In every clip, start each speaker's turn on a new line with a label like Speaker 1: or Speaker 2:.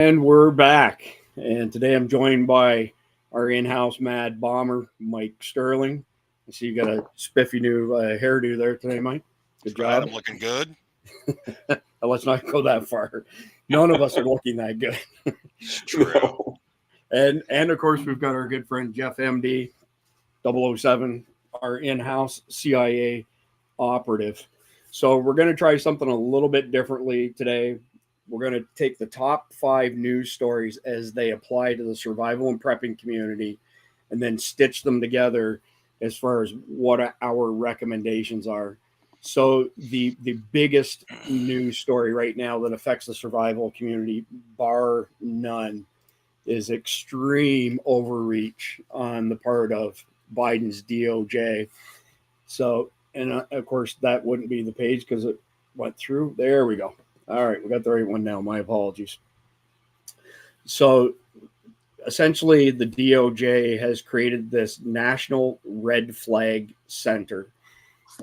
Speaker 1: And we're back. And today I'm joined by our in-house mad bomber, Mike Sterling. I see you got a spiffy new hairdo there today, Mike. Good
Speaker 2: Right,
Speaker 1: job.
Speaker 2: I'm looking good.
Speaker 1: Let's not go that far. None of us are looking that good.
Speaker 2: It's true.
Speaker 1: And of course we've got our good friend Jeff MD 007, our in-house CIA operative. So we're going to try something a little bit differently today. We're going to take the top 5 news stories as they apply to the survival and prepping community and then stitch them together as far as what our recommendations are. So the biggest news story right now that affects the survival community, bar none, is extreme overreach on the part of Biden's DOJ. So, and of course, that wouldn't be the page because it went through. There we go. All right, we got the right one now. My apologies. So, essentially, the DOJ has created this National Red Flag Center.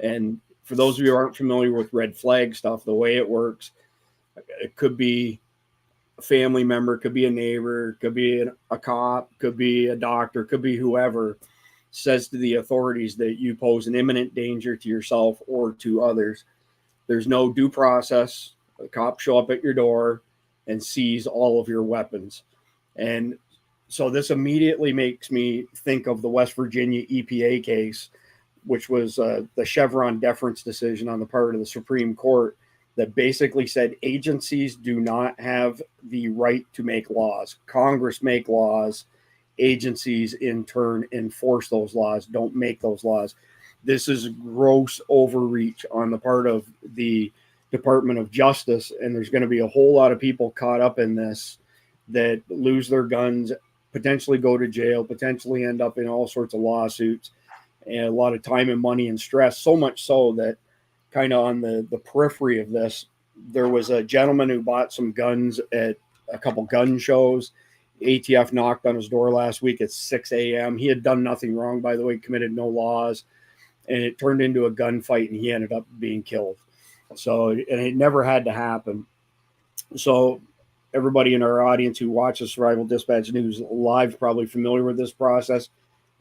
Speaker 1: And for those of you who aren't familiar with red flag stuff, the way it works, it could be a family member, could be a neighbor, could be a cop, could be a doctor, could be whoever says to the authorities that you pose an imminent danger to yourself or to others. There's no due process. The cops show up at your door and seize all of your weapons. And so this immediately makes me think of the West Virginia EPA case, which was the Chevron deference decision on the part of the Supreme Court that basically said agencies do not have the right to make laws. Congress make laws. Agencies in turn enforce those laws, don't make those laws. This is gross overreach on the part of the Department of Justice, and there's going to be a whole lot of people caught up in this that lose their guns, potentially go to jail, potentially end up in all sorts of lawsuits, and a lot of time and money and stress, so much so that kind of on the periphery of this, there was a gentleman who bought some guns at a couple gun shows. ATF knocked on his door last week at 6 a.m. He had done nothing wrong, by the way, committed no laws, and it turned into a gunfight, and he ended up being killed. So, and it never had to happen. So, everybody in our audience who watches Survival Dispatch News live is probably familiar with this process.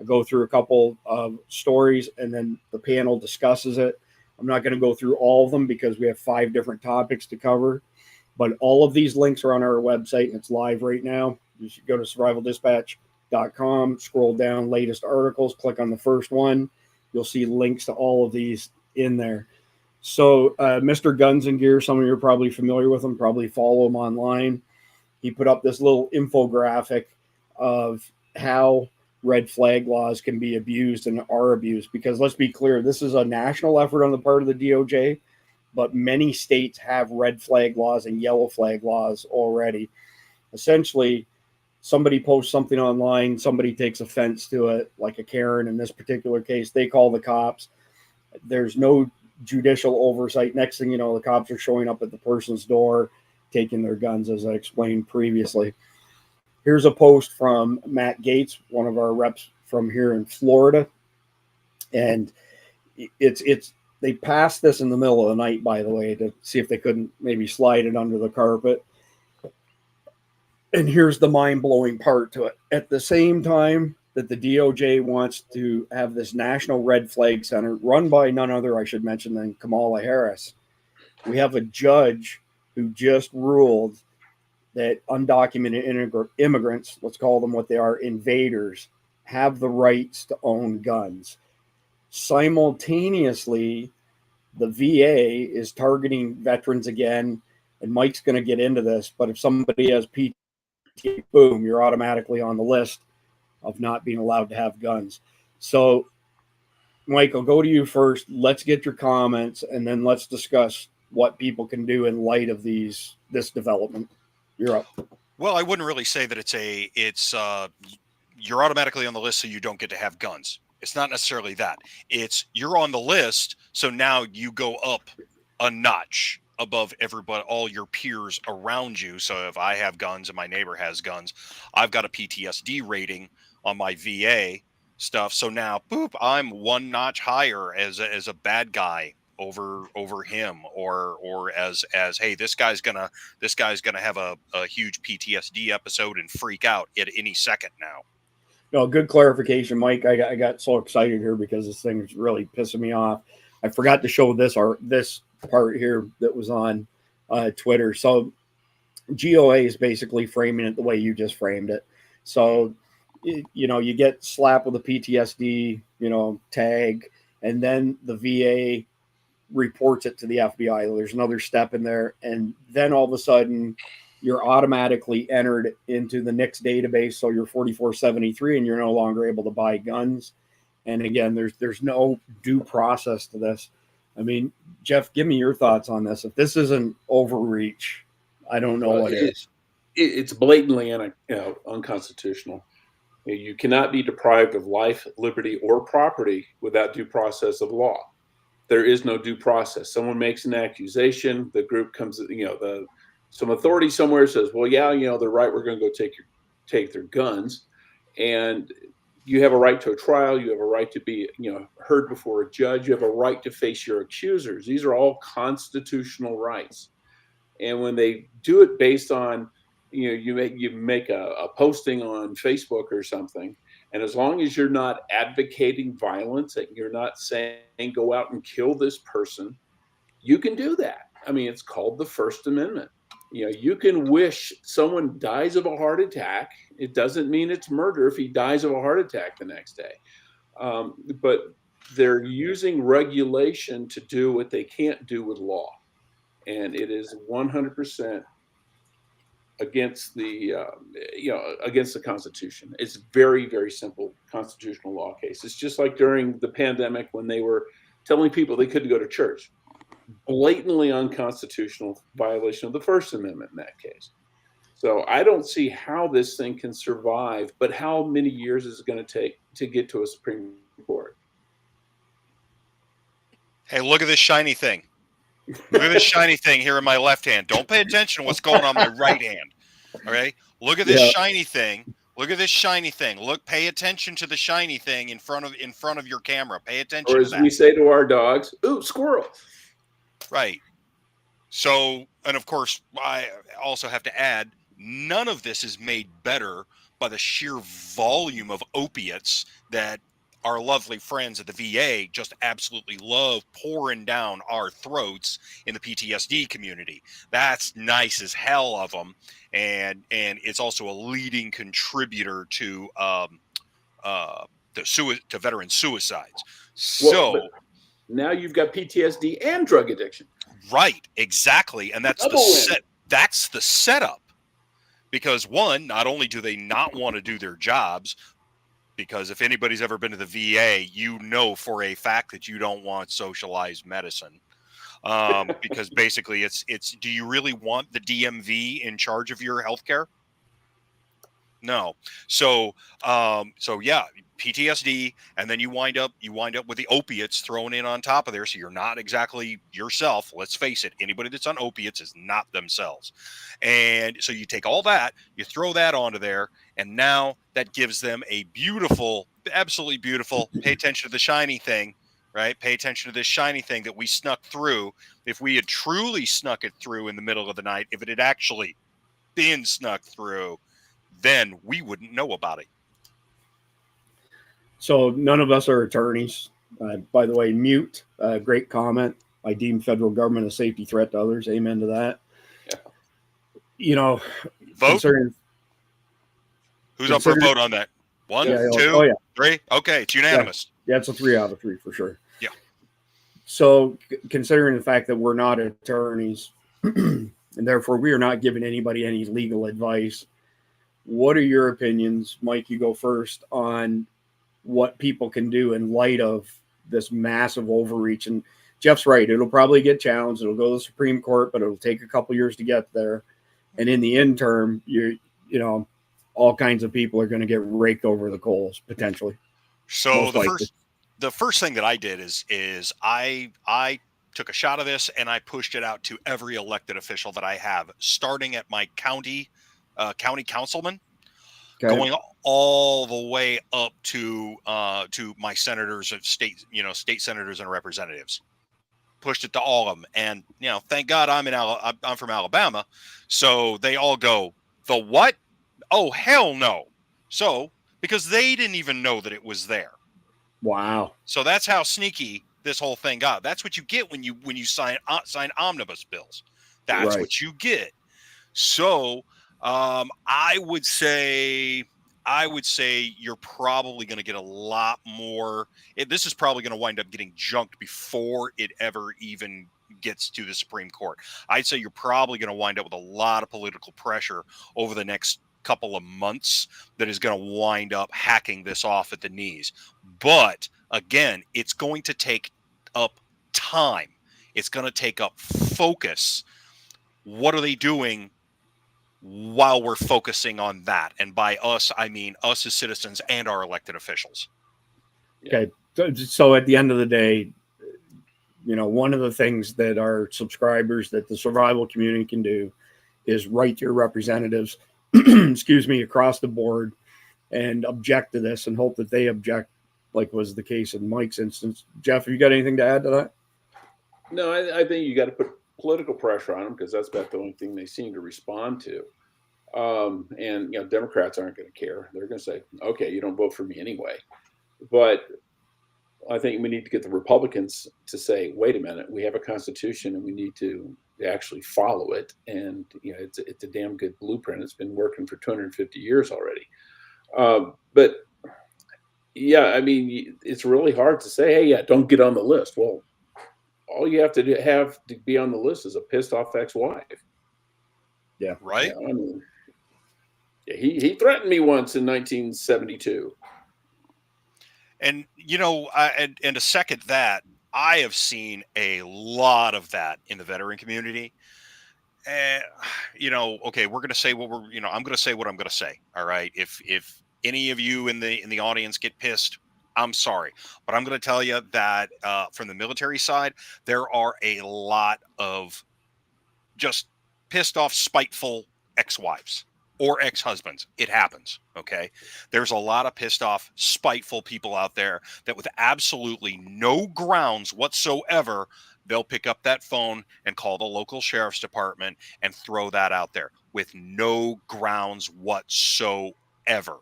Speaker 1: I go through a couple of stories, and then the panel discusses it. I'm not going to go through all of them because we have 5 different topics to cover, but all of these links are on our website, and it's live right now. You should go to survivaldispatch.com, scroll down, latest articles, click on the first one. You'll see links to all of these in there. So Mr. Guns and Gear, some of you are probably familiar with him, probably follow him online. He put up this little infographic of how red flag laws can be abused and are abused. Because let's be clear, this is a national effort on the part of the DOJ, but many states have red flag laws and yellow flag laws already. Essentially, somebody posts something online, somebody takes offense to it, like a Karen in this particular case, they call the cops. There's no judicial oversight. Next thing you know, the cops are showing up at the person's door, taking their guns, as I explained previously. Here's a post from Matt Gates, one of our reps from here in Florida. And it's they passed this in the middle of the night, by the way, to see if they couldn't maybe slide it under the carpet. And here's the mind-blowing part to it. At the same time that the DOJ wants to have this National Red Flag Center run by none other, I should mention, than Kamala Harris, we have a judge who just ruled that undocumented immigrants, let's call them what they are, invaders, have the rights to own guns. Simultaneously, the VA is targeting veterans again, and Mike's going to get into this, but if somebody has PTSD, boom, you're automatically on the list of not being allowed to have guns. So, Mike, I'll go to you first. Let's get your comments, and then let's discuss what people can do in light of this development. You're up.
Speaker 2: Well, I wouldn't really say that you're automatically on the list so you don't get to have guns. It's not necessarily that. It's you're on the list, so now you go up a notch above everybody, all your peers around you. So if I have guns and my neighbor has guns, I've got a PTSD rating on my VA stuff. So now, boop, I'm one notch higher as a bad guy over him, or as hey, this guy's gonna have a huge PTSD episode and freak out at any second now.
Speaker 1: No, good clarification, Mike. I got so excited here because this thing is really pissing me off. I forgot to show this part here that was on Twitter. So GOA is basically framing it the way you just framed it. So, you get slapped with a PTSD, tag, and then the VA reports it to the FBI. There's another step in there. And then all of a sudden, you're automatically entered into the NICS database. So you're 4473 and you're no longer able to buy guns. And again, there's no due process to this. I mean, Jeff, give me your thoughts on this. If this isn't overreach, I don't know what is.
Speaker 3: It's blatantly unconstitutional. You cannot be deprived of life, liberty, or property without due process of law. There is no due process. Someone makes an accusation, the group comes, some authority somewhere says, well, yeah, they're right. We're going to go take their guns. And you have a right to a trial. You have a right to be, heard before a judge. You have a right to face your accusers. These are all constitutional rights. And when they do it based on, you make a posting on Facebook or something, and as long as you're not advocating violence, and you're not saying go out and kill this person, you can do that. I mean, it's called the First Amendment. You can wish someone dies of a heart attack. It doesn't mean it's murder if he dies of a heart attack the next day. But they're using regulation to do what they can't do with law. And it is 100% against the against the Constitution. It's very, very simple constitutional law case. It's just like during the pandemic when they were telling people they couldn't go to church. Blatantly unconstitutional violation of the First Amendment in that case. So I don't see how this thing can survive, but how many years is it going to take to get to a Supreme Court?
Speaker 2: Hey, look at this shiny thing. Look at this shiny thing here in my left hand. Don't pay attention to what's going on my right hand. Okay? Look at this shiny thing. Look at this shiny thing. Pay attention to the shiny thing in front of your camera. Pay attention
Speaker 3: to that. Or as we say to our dogs, ooh, squirrel.
Speaker 2: Right. So, and of course, I also have to add, none of this is made better by the sheer volume of opiates that our lovely friends at the VA just absolutely love pouring down our throats in the PTSD community. That's nice as hell of them, and it's also a leading contributor to veteran suicides. So
Speaker 3: now you've got PTSD and drug addiction.
Speaker 2: Right, exactly, and that's that's the setup. Because one, not only do they not want to do their jobs, because if anybody's ever been to the VA, you know for a fact that you don't want socialized medicine. Because basically it's do you really want the DMV in charge of your healthcare? No. So yeah, PTSD, and then you wind up with the opiates thrown in on top of there, so you're not exactly yourself. Let's face it, anybody that's on opiates is not themselves. And so you take all that, you throw that onto there, and now that gives them a beautiful, absolutely beautiful, pay attention to the shiny thing, right? Pay attention to this shiny thing that we snuck through. If we had truly snuck it through in the middle of the night, if it had actually been snuck through, then we wouldn't know about it.
Speaker 1: So none of us are attorneys. By the way, mute. Great comment. I deem federal government a safety threat to others. Amen to that. Yeah.
Speaker 2: Vote. Who's up for a vote on that? One, two, three. Okay, it's unanimous.
Speaker 1: Yeah, it's a 3 out of 3 for sure.
Speaker 2: Yeah.
Speaker 1: So considering the fact that we're not attorneys, and therefore we are not giving anybody any legal advice, what are your opinions, Mike? You go first on what people can do in light of this massive overreach. And Jeff's right. It'll probably get challenged. It'll go to the Supreme Court, but it'll take a couple years to get there. And in the interim, all kinds of people are going to get raked over the coals potentially.
Speaker 2: So the first thing that I did is I took a shot of this and I pushed it out to every elected official that I have, starting at my county councilman, going all the way up to my senators of state senators and representatives. pushed it to all of them. And, you know, thank God I'm from Alabama. So they all go, the what? Oh, hell no. So, because they didn't even know that it was there.
Speaker 1: Wow.
Speaker 2: So that's how sneaky this whole thing got. That's what you get when you sign omnibus bills. That's
Speaker 1: Right.
Speaker 2: what you get. So I would say you're probably going to get a lot more. This is probably going to wind up getting junked before it ever even gets to the Supreme Court. I'd say you're probably going to wind up with a lot of political pressure over the next couple of months that is going to wind up hacking this off at the knees. But again, it's going to take up time. It's going to take up focus. What are they doing while we're focusing on that? And by us, I mean us as citizens and our elected officials.
Speaker 1: Okay. So at the end of the day, you know, one of the things that our subscribers, that the survival community can do, is write to your representatives, excuse me, across the board, and object to this, and hope that they object, like was the case in Mike's instance. Jeff, have you got anything to add to that?
Speaker 3: No, I think you got to put political pressure on them, because that's about the only thing they seem to respond to. And, you know, Democrats aren't going to care. They're going to say, okay, you don't vote for me anyway. But I think we need to get the Republicans to say, wait a minute, we have a constitution and we need to actually follow it. And, you know, it's a damn good blueprint. It's been working for 250 years already. But yeah, I mean, it's really hard to say, hey, yeah, don't get on the list. Well, all you have to be on the list is a pissed off ex-wife.
Speaker 2: Yeah. Right.
Speaker 3: You know, I mean, yeah, he threatened me once in 1972.
Speaker 2: And, you know, and to second that, I have seen a lot of that in the veteran community. You know, okay, we're going to say I'm going to say what I'm going to say. All right. If any of you in the audience get pissed, I'm sorry, but I'm going to tell you that from the military side, there are a lot of just pissed off, spiteful ex-wives or ex-husbands. It happens. Okay. There's a lot of pissed off, spiteful people out there that with absolutely no grounds whatsoever, they'll pick up that phone and call the local sheriff's department and throw that out there with no grounds whatsoever.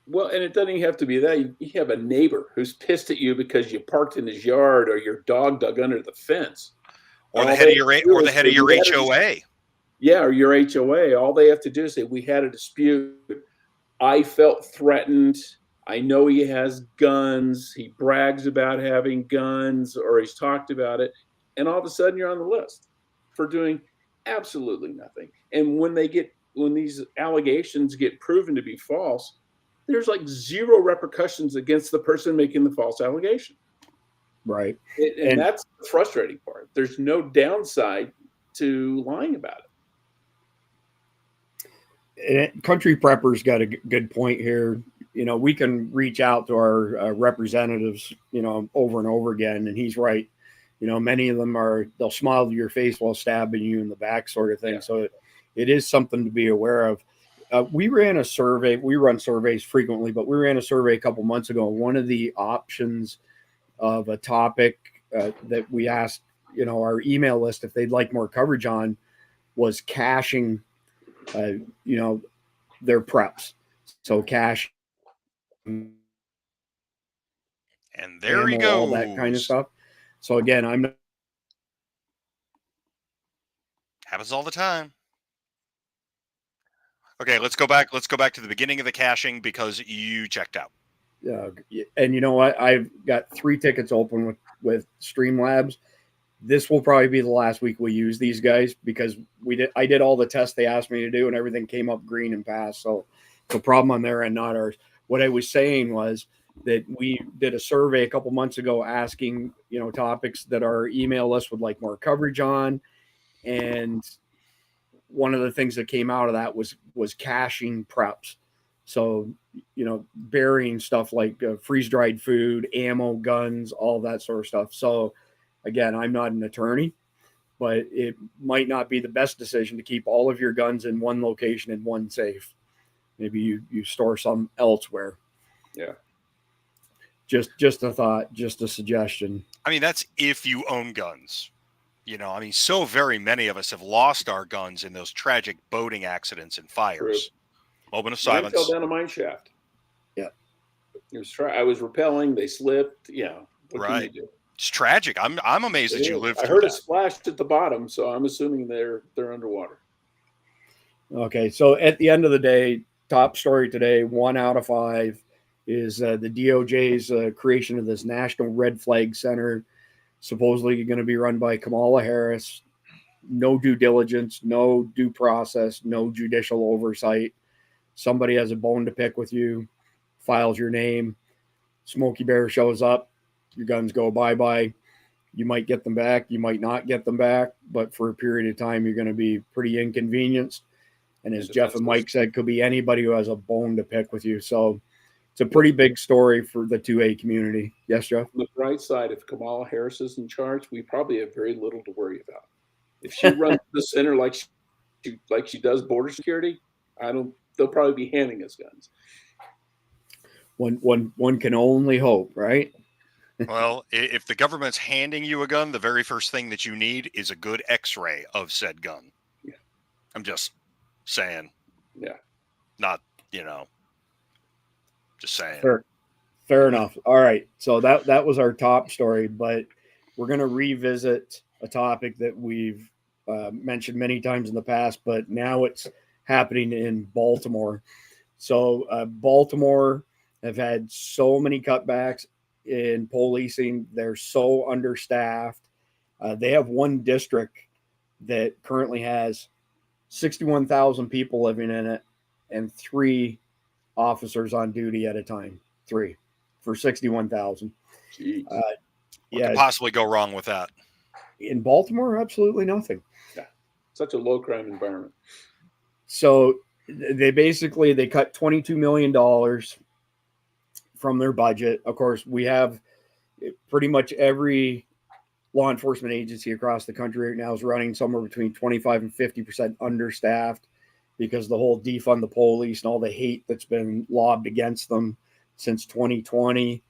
Speaker 3: Well, and it doesn't even have to be that. You have a neighbor who's pissed at you because you parked in his yard, or your dog dug under the fence,
Speaker 2: or the head of your HOA.
Speaker 3: Yeah, or your HOA. All they have to do is say, we had a dispute. I felt threatened. I know he has guns. He brags about having guns, or he's talked about it. And all of a sudden you're on the list for doing absolutely nothing. And when these allegations get proven to be false, there's like zero repercussions against the person making the false allegation.
Speaker 1: Right.
Speaker 3: And that's the frustrating part. There's no downside to lying about it.
Speaker 1: Country Prepper's got a good point here. You know, we can reach out to our representatives, you know, over and over again, and he's right. You know, many of them they'll smile to your face while stabbing you in the back, sort of thing. Yeah. So it is something to be aware of. We ran a survey. We run surveys frequently, but we ran a survey a couple months ago. One of the options of a topic that we asked, you know, our email list if they'd like more coverage on was caching, you know, their preps. So cache.
Speaker 2: And there he goes.
Speaker 1: All that kind of stuff. So again,
Speaker 2: happens all the time. Okay, let's go back to the beginning of the caching because you checked out.
Speaker 1: And you know what? I've got 3 tickets open with Streamlabs. This will probably be the last week we use these guys because I did all the tests they asked me to do and everything came up green and passed. So the problem on their end, not ours. What I was saying was that we did a survey a couple months ago asking, you know, topics that our email list would like more coverage on. And one of the things that came out of that was caching preps. So, you know, burying stuff like freeze-dried food, ammo, guns, all that sort of stuff. So again, I'm not an attorney, but it might not be the best decision to keep all of your guns in one location in one safe. Maybe you store some elsewhere.
Speaker 3: Yeah.
Speaker 1: Just a thought, just a suggestion.
Speaker 2: I mean, that's if you own guns. You know, I mean, so very many of us have lost our guns in those tragic boating accidents and
Speaker 3: True.
Speaker 2: fires. Moment of
Speaker 3: Mine fell
Speaker 2: silence.
Speaker 3: down a mine shaft.
Speaker 1: Yeah.
Speaker 3: I was rappelling. They slipped. Yeah. What can you
Speaker 2: Right.
Speaker 3: do?
Speaker 2: It's tragic. I'm amazed
Speaker 3: It
Speaker 2: that you
Speaker 3: is.
Speaker 2: lived
Speaker 3: I
Speaker 2: through
Speaker 3: heard it
Speaker 2: that.
Speaker 3: splashed at the bottom, so I'm assuming they're underwater.
Speaker 1: Okay, so at the end of the day, top story today, 1 out of 5 is the DOJ's creation of this National Red Flag Center, supposedly going to be run by Kamala Harris. No due diligence, no due process, no judicial oversight. Somebody has a bone to pick with you, files your name, Smokey Bear shows up, your guns go bye-bye. You might get them back, you might not get them back, but for a period of time, you're going to be pretty inconvenienced. And as Jeff and Mike said, could be anybody who has a bone to pick with you. So it's a pretty big story for the 2A community. Yes, Jeff?
Speaker 3: On the bright side, if Kamala Harris is in charge, we probably have very little to worry about. If she runs the center like she does border security, they'll probably be handing us guns.
Speaker 1: One can only hope, right?
Speaker 2: Well, if the government's handing you a gun, the very first thing that you need is a good X-ray of said gun.
Speaker 3: Yeah.
Speaker 2: I'm just saying.
Speaker 3: Yeah.
Speaker 2: Not, just saying.
Speaker 1: Fair enough. All right. So that was our top story, but we're going to revisit a topic that we've mentioned many times in the past, but now it's happening in Baltimore. So Baltimore have had so many cutbacks in policing. They're so understaffed. They have one district that currently has 61,000 people living in it and 3 officers on duty at a time. 3 for 61,000.
Speaker 2: What could possibly go wrong with that?
Speaker 1: In Baltimore, absolutely nothing.
Speaker 3: Yeah. Such a low crime environment.
Speaker 1: So they cut $22 million from their budget. Of course, we have pretty much every law enforcement agency across the country right now is running somewhere between 25 and 50% understaffed because the whole defund the police and all the hate that's been lobbed against them since 2020.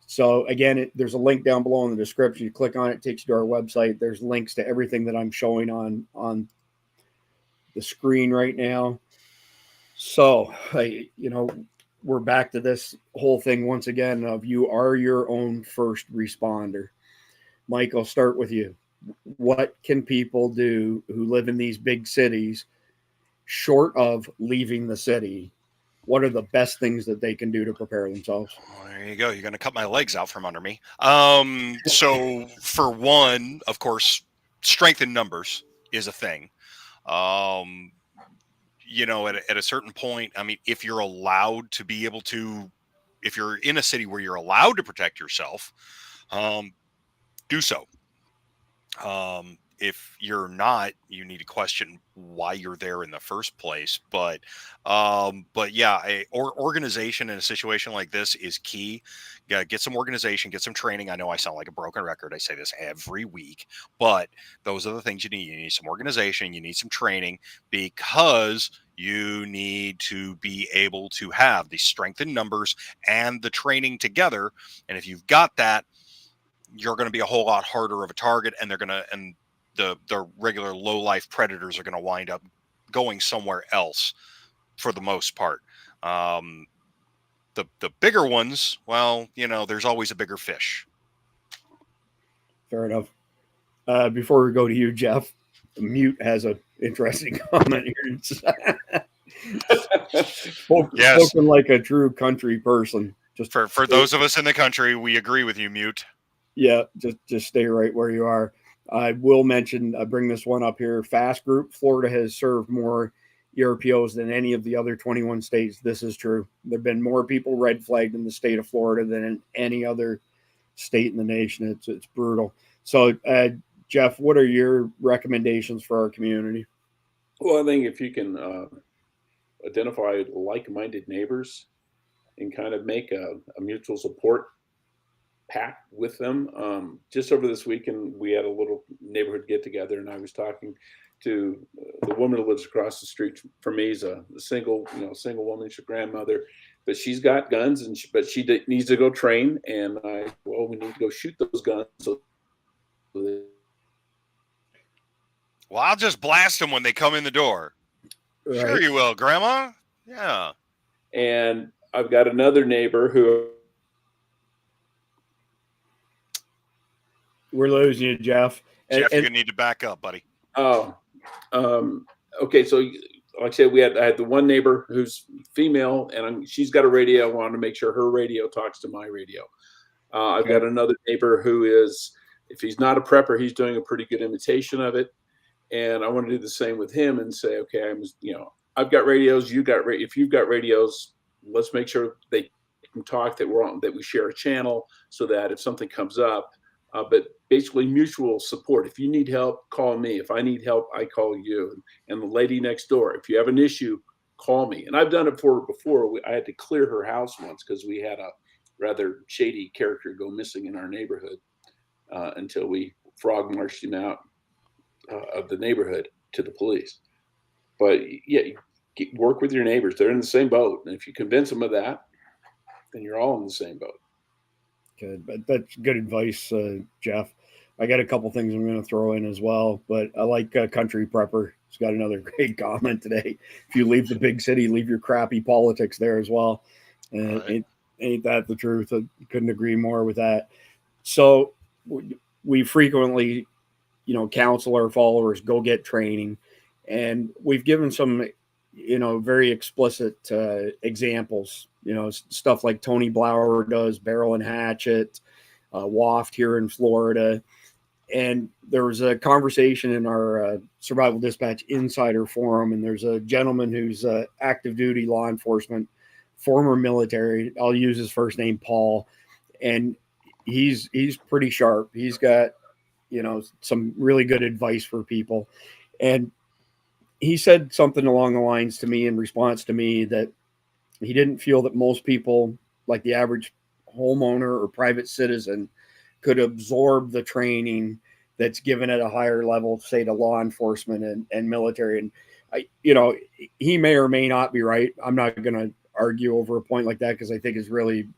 Speaker 1: So again, there's a link down below in the description. You click on it, it takes you to our website. There's links to everything that I'm showing on the screen right now. So, we're back to this whole thing once again of you are your own first responder. Mike, I'll start with you. What can people do who live in these big cities short of leaving the city? What are the best things that they can do to prepare themselves?
Speaker 2: Well, there you go. You're going to cut my legs out from under me. So for one, of course, strength in numbers is a thing. At a certain point, I mean, if you're allowed to be able to, if you're in a city where you're allowed to protect yourself, do so. If you're not, you need to question why you're there in the first place. But yeah, organization in a situation like this is key. Get some organization, get some training. I know I sound like a broken record. I say this every week, but those are the things you need. You need some organization, you need some training, because you need to be able to have the strength in numbers and the training together. And if you've got that, you're going to be a whole lot harder of a target, and the regular low life predators are going to wind up going somewhere else for the most part. The bigger ones, well, there's always a bigger fish.
Speaker 1: Fair enough. Before we go to you, Jeff, Mute has an interesting comment here. Spoken like a true country person. Just
Speaker 2: for those of us in the country, we agree with you, Mute.
Speaker 1: Yeah, just stay right where you are. I will mention, bring this one up here. Fast Group, Florida has served more ERPOs than any of the other 21 states. This is true. There have been more people red flagged in the state of Florida than in any other state in the nation. It's brutal. So, Jeff, what are your recommendations for our community?
Speaker 3: Well, I think if you can identify like-minded neighbors and kind of make a mutual support pact with them. Just over this weekend, we had a little neighborhood get together, and I was talking to the woman who lives across the street from me. Is a single woman. She's a grandmother, but she's got guns, but she needs to go train. And we need to go shoot those guns so
Speaker 2: Well, I'll just blast them when they come in the door.
Speaker 1: Right?
Speaker 2: Sure you will, Grandma. Yeah.
Speaker 3: And I've got another neighbor who.
Speaker 1: We're losing you, Jeff.
Speaker 2: Jeff, you're going to need to back up, buddy.
Speaker 3: Oh, okay. So, like I said, I had the one neighbor who's female, and she's got a radio. I wanted to make sure her radio talks to my radio. I've got another neighbor who is, if he's not a prepper, he's doing a pretty good imitation of it. And I want to do the same with him and say, okay, I've got radios. If you've got radios, let's make sure they can talk, that we share a channel, so that if something comes up, but basically mutual support. If you need help, call me. If I need help, I call you. And the lady next door, if you have an issue, call me. And I've done it for her before. I had to clear her house once because we had a rather shady character go missing in our neighborhood until we frog marched him out of the neighborhood to the police. But yeah, work with your neighbors. They're in the same boat. And if you convince them of that, then you're all in the same boat.
Speaker 1: Good, but that's good advice, Jeff. I got a couple things I'm going to throw in as well, but I like Country Prepper. He's got another great comment today. If you leave the big city, leave your crappy politics there as well. Right. Ain't that the truth? I couldn't agree more with that. So we frequently, counsel our followers, go get training. And we've given some, very explicit examples, stuff like Tony Blauer does, Barrel and Hatchet, Waft here in Florida. And there was a conversation in our Survival Dispatch Insider Forum, and there's a gentleman who's active duty law enforcement, former military. I'll use his first name, Paul, and he's pretty sharp. He's got, some really good advice for people. And he said something along the lines to me in response to me that he didn't feel that most people, like the average homeowner or private citizen, could absorb the training that's given at a higher level, say to law enforcement and military. And he may or may not be right. I'm not going to argue over a point like that, because I think it's really,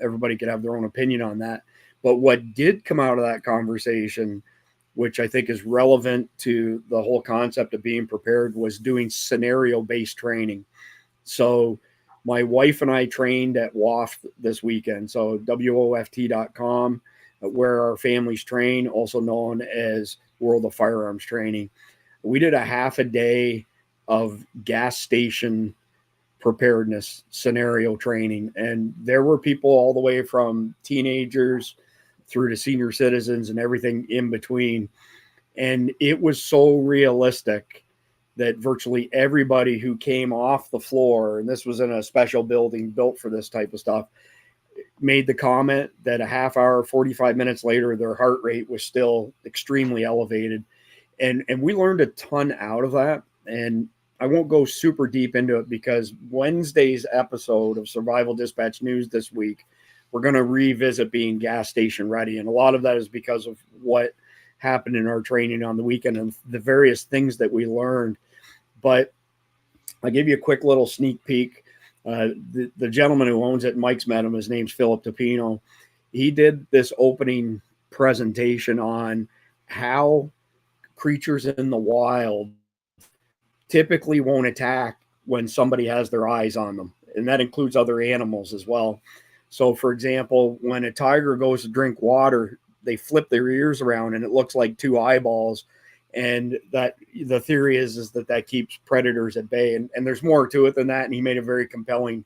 Speaker 1: everybody can have their own opinion on that. But what did come out of that conversation, which I think is relevant to the whole concept of being prepared, was doing scenario-based training. So my wife and I trained at WAFT this weekend. So WOFT.com, where our families train, also known as World of Firearms Training. We did a half a day of gas station preparedness scenario training. And there were people all the way from teenagers through to senior citizens and everything in between. And it was so realistic that virtually everybody who came off the floor, and this was in a special building built for this type of stuff, made the comment that a half hour, 45 minutes later, their heart rate was still extremely elevated. And we learned a ton out of that. And I won't go super deep into it, because Wednesday's episode of Survival Dispatch News this week, we're going to revisit being gas station ready. And a lot of that is because of what happened in our training on the weekend and the various things that we learned. But I'll give you a quick little sneak peek. The gentleman who owns it, Mike's met him, his name's Philip Tapino. He did this opening presentation on how creatures in the wild typically won't attack when somebody has their eyes on them. And that includes other animals as well. So, for example, when a tiger goes to drink water, they flip their ears around and it looks like two eyeballs. And that the theory is that keeps predators at bay. And there's more to it than that. And he made a very compelling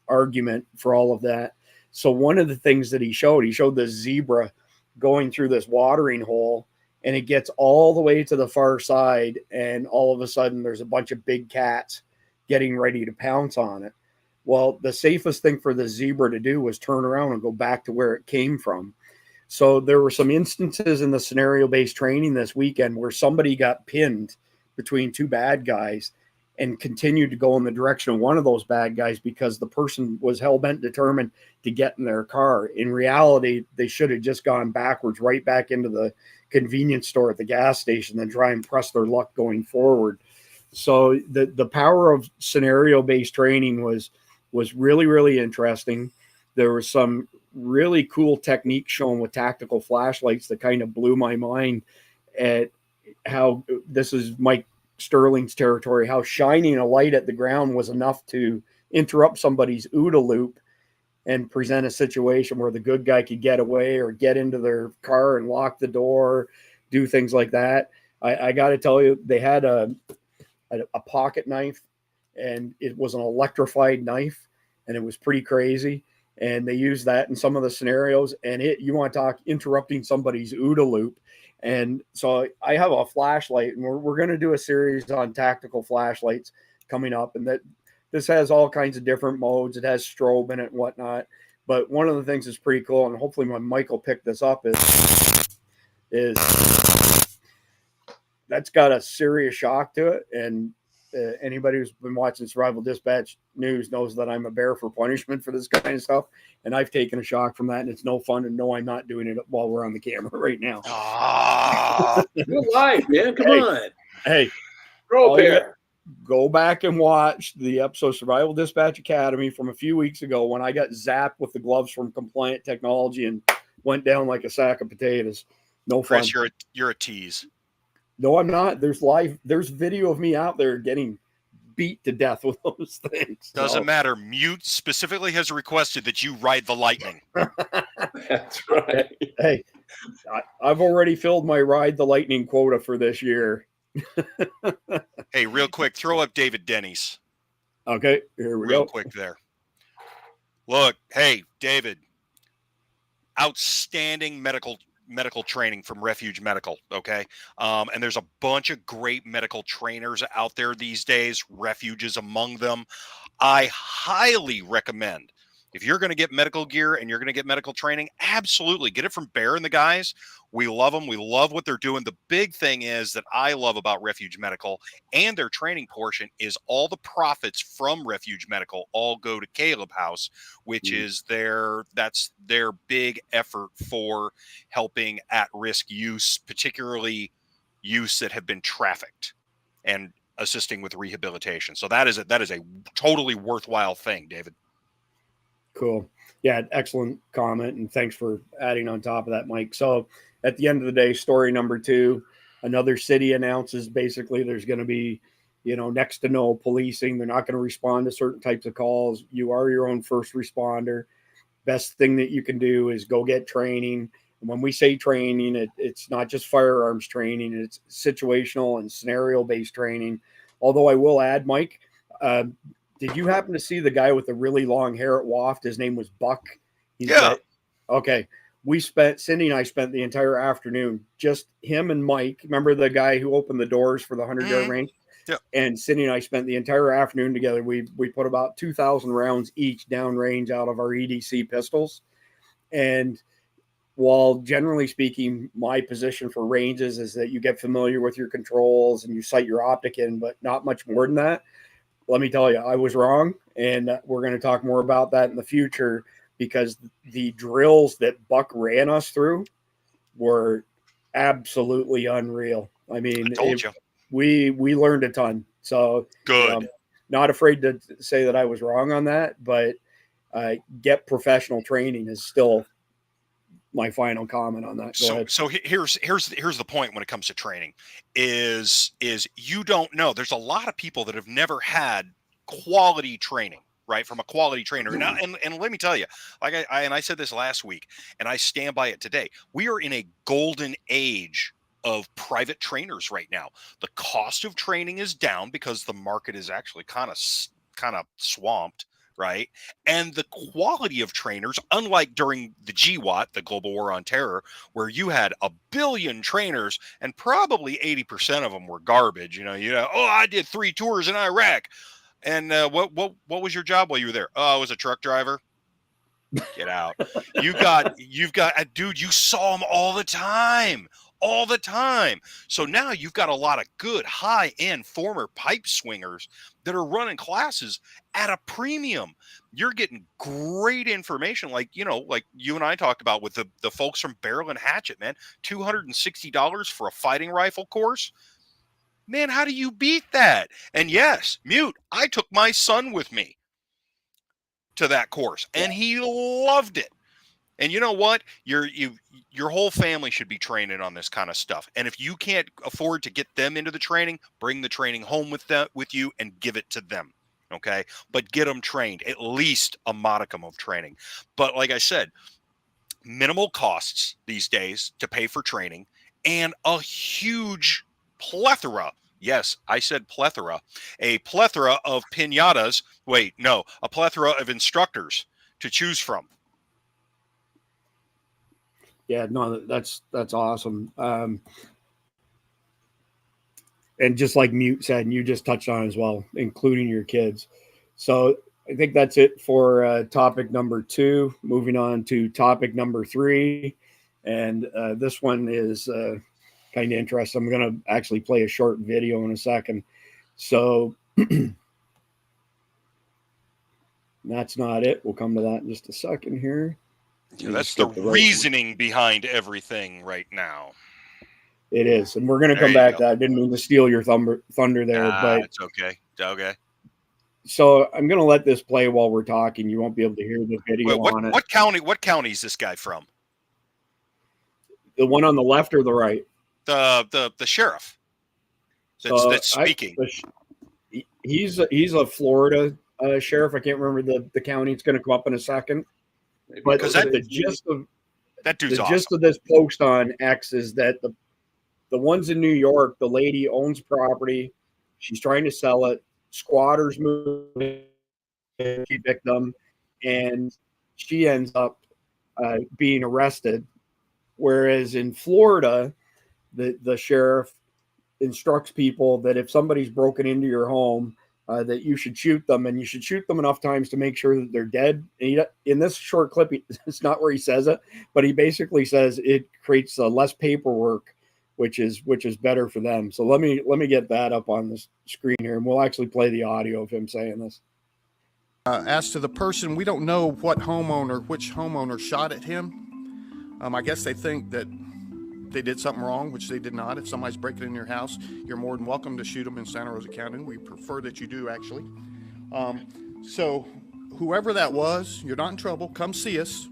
Speaker 1: argument for all of that. So one of the things that he showed the zebra going through this watering hole, and it gets all the way to the far side. And all of a sudden there's a bunch of big cats getting ready to pounce on it. Well, the safest thing for the zebra to do was turn around and go back to where it came from. So there were some instances in the scenario-based training this weekend where somebody got pinned between two bad guys and continued to go in the direction of one of those bad guys because the person was hell-bent determined to get in their car. In reality, they should have just gone backwards, right back into the convenience store at the gas station, then try and press their luck going forward. So the power of scenario-based training was really, really interesting. There was some really cool techniques shown with tactical flashlights that kind of blew my mind at how this is Mike Sterling's territory, how shining a light at the ground was enough to interrupt somebody's OODA loop and present a situation where the good guy could get away or get into their car and lock the door, do things like that. I got to tell you, they had a pocket knife, and it was an electrified knife, and it was pretty crazy. And they used that in some of the scenarios. And you want to talk interrupting somebody's OODA loop. And so I have a flashlight, and we're going to do a series on tactical flashlights coming up. And that this has all kinds of different modes. It has strobe in it and whatnot. But one of the things that's pretty cool, and hopefully my mic will pick this up, is that's got a serious shock to it. And anybody who's been watching Survival Dispatch News knows that I'm a bear for punishment for this kind of stuff. And I've taken a shock from that, and it's no fun. And no, I'm not doing it while we're on the camera right now.
Speaker 3: Good life, man. Come on.
Speaker 1: Hey,
Speaker 3: Grow a pair.
Speaker 1: Go back and watch the episode Survival Dispatch Academy from a few weeks ago when I got zapped with the gloves from Compliant Technology and went down like a sack of potatoes. No fun.
Speaker 2: Chris, you're a tease.
Speaker 1: No, I'm not. There's video of me out there getting beat to death with those things.
Speaker 2: Doesn't matter. Mute specifically has requested that you ride the lightning.
Speaker 3: That's right.
Speaker 1: Hey, I've already filled my ride the lightning quota for this year.
Speaker 2: Hey, real quick, throw up David Denny's.
Speaker 1: Okay, here we
Speaker 2: Real
Speaker 1: go.
Speaker 2: quick there. Look, hey, David, outstanding medical training from Refuge Medical, okay? And there's a bunch of great medical trainers out there these days. Refuge is among them. I highly recommend, if you're going to get medical gear and you're going to get medical training, absolutely get it from Bear and the guys. We love them. We love what they're doing. The big thing is that I love about Refuge Medical and their training portion is all the profits from Refuge Medical all go to Caleb House, which is that's their big effort for helping at-risk use, particularly use that have been trafficked, and assisting with rehabilitation. So that is a totally worthwhile thing, David.
Speaker 1: Cool. Yeah, excellent comment, and thanks for adding on top of that, Mike. So at the end of the day, story number 2, another city announces basically there's going to be, next to no policing. They're not going to respond to certain types of calls. You are your own first responder. Best thing that you can do is go get training. And when we say training, it's not just firearms training. It's situational and scenario-based training. Although I will add, Mike, did you happen to see the guy with the really long hair at WAFT? His name was Buck. Okay. Cindy and I spent the entire afternoon, just him and Mike. Remember the guy who opened the doors for the 100-yard range?
Speaker 2: Yeah.
Speaker 1: And Cindy and I spent the entire afternoon together. We put about 2,000 rounds each downrange out of our EDC pistols. And while generally speaking, my position for ranges is that you get familiar with your controls and you sight your optic in, but not much more than that. Let me tell you, I was wrong, and we're going to talk more about that in the future, because the drills that Buck ran us through were absolutely unreal. I mean,
Speaker 2: I told you.
Speaker 1: We learned a ton. So
Speaker 2: good.
Speaker 1: Not afraid to say that I was wrong on that, but get professional training is still my final comment on that. Go ahead.
Speaker 2: So here's the point when it comes to training is you don't know. There's a lot of people that have never had quality training, right, from a quality trainer. Now, and let me tell you, like I said this last week, and I stand by it today. We are in a golden age of private trainers right now. The cost of training is down because the market is actually kind of swamped. Right. And the quality of trainers, unlike during the GWAT, the Global War on Terror, where you had a billion trainers and probably 80% of them were garbage. I did 3 tours in Iraq. And what was your job while you were there? Oh, I was a truck driver. Get out. You've got dude, you saw them all the time. So now you've got a lot of good high-end former pipe swingers that are running classes at a premium. You're getting great information, like you and I talked about with the folks from Barrel and Hatchet, man. $260 for a fighting rifle course. Man, how do you beat that? And yes, Mute, I took my son with me to that course, and he loved it. And you know what? Your whole family should be training on this kind of stuff. And if you can't afford to get them into the training, bring the training home with you and give it to them. Okay. But get them trained, at least a modicum of training. But like I said, minimal costs these days to pay for training, and a huge plethora. Yes, I said plethora. A plethora of pinatas. Wait, no, a plethora of instructors to choose from.
Speaker 1: Yeah, no, that's awesome. And just like Mute said, and you just touched on as well, including your kids. So I think that's it for topic number 2. Moving on to topic number 3. And this one is kind of interesting. I'm going to actually play a short video in a second. So that's not it. We'll come to that in just a second here.
Speaker 2: Yeah, that's the reasoning behind everything right now.
Speaker 1: It is. And we're going to come back to that. I didn't mean to steal your thunder there, but
Speaker 2: it's okay. Okay.
Speaker 1: So I'm going to let this play while we're talking. You won't be able to hear the video on it.
Speaker 2: What county is this guy from?
Speaker 1: The one on the left or the right?
Speaker 2: The sheriff that's speaking.
Speaker 1: He's a Florida sheriff. I can't remember the county. It's going to come up in a second. But the gist of this post on X is that the ones in New York, the lady owns property. She's trying to sell it. Squatters move in, evict them, and she ends up being arrested. Whereas in Florida, the sheriff instructs people that if somebody's broken into your home, that you should shoot them, and you should shoot them enough times to make sure that they're dead. And in this short clip, it's not where he says it, but he basically says it creates less paperwork, which is better for them. So let me get that up on the screen here, and we'll actually play the audio of him saying this.
Speaker 4: As to the person, we don't know which homeowner shot at him. I guess they think that they did something wrong, which they did not. If somebody's breaking in your house, you're more than welcome to shoot them in Santa Rosa County. We prefer that you do, actually. So whoever that was, you're not in trouble. Come see us.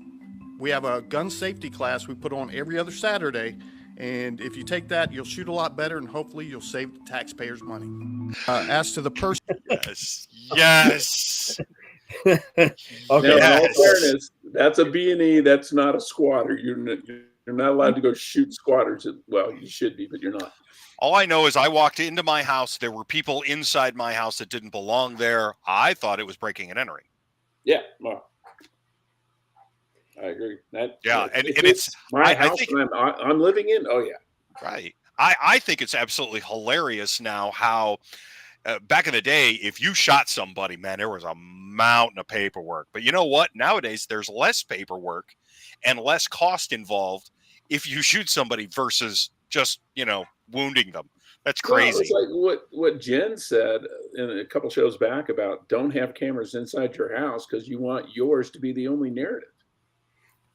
Speaker 4: We have a gun safety class we put on every other Saturday. And if you take that, you'll shoot a lot better, and hopefully you'll save the taxpayers money. As to the person...
Speaker 2: Yes.
Speaker 1: Okay.
Speaker 3: Now, in all fairness, that's a B&E. That's not a squatter. You're not allowed to go shoot squatters. Well, you should be, but you're not.
Speaker 2: All I know is I walked into my house. There were people inside my house that didn't belong there. I thought it was breaking and entering.
Speaker 3: Yeah, well, I agree.
Speaker 2: And it's
Speaker 3: my house I'm living in. Oh yeah,
Speaker 2: right. I think it's absolutely hilarious now how back in the day, if you shot somebody, man, there was a mountain of paperwork. But you know what? Nowadays, there's less paperwork and less cost involved if you shoot somebody versus just wounding them. That's crazy.
Speaker 3: Well, it's like what Jen said in a couple shows back about don't have cameras inside your house because you want yours to be the only narrative.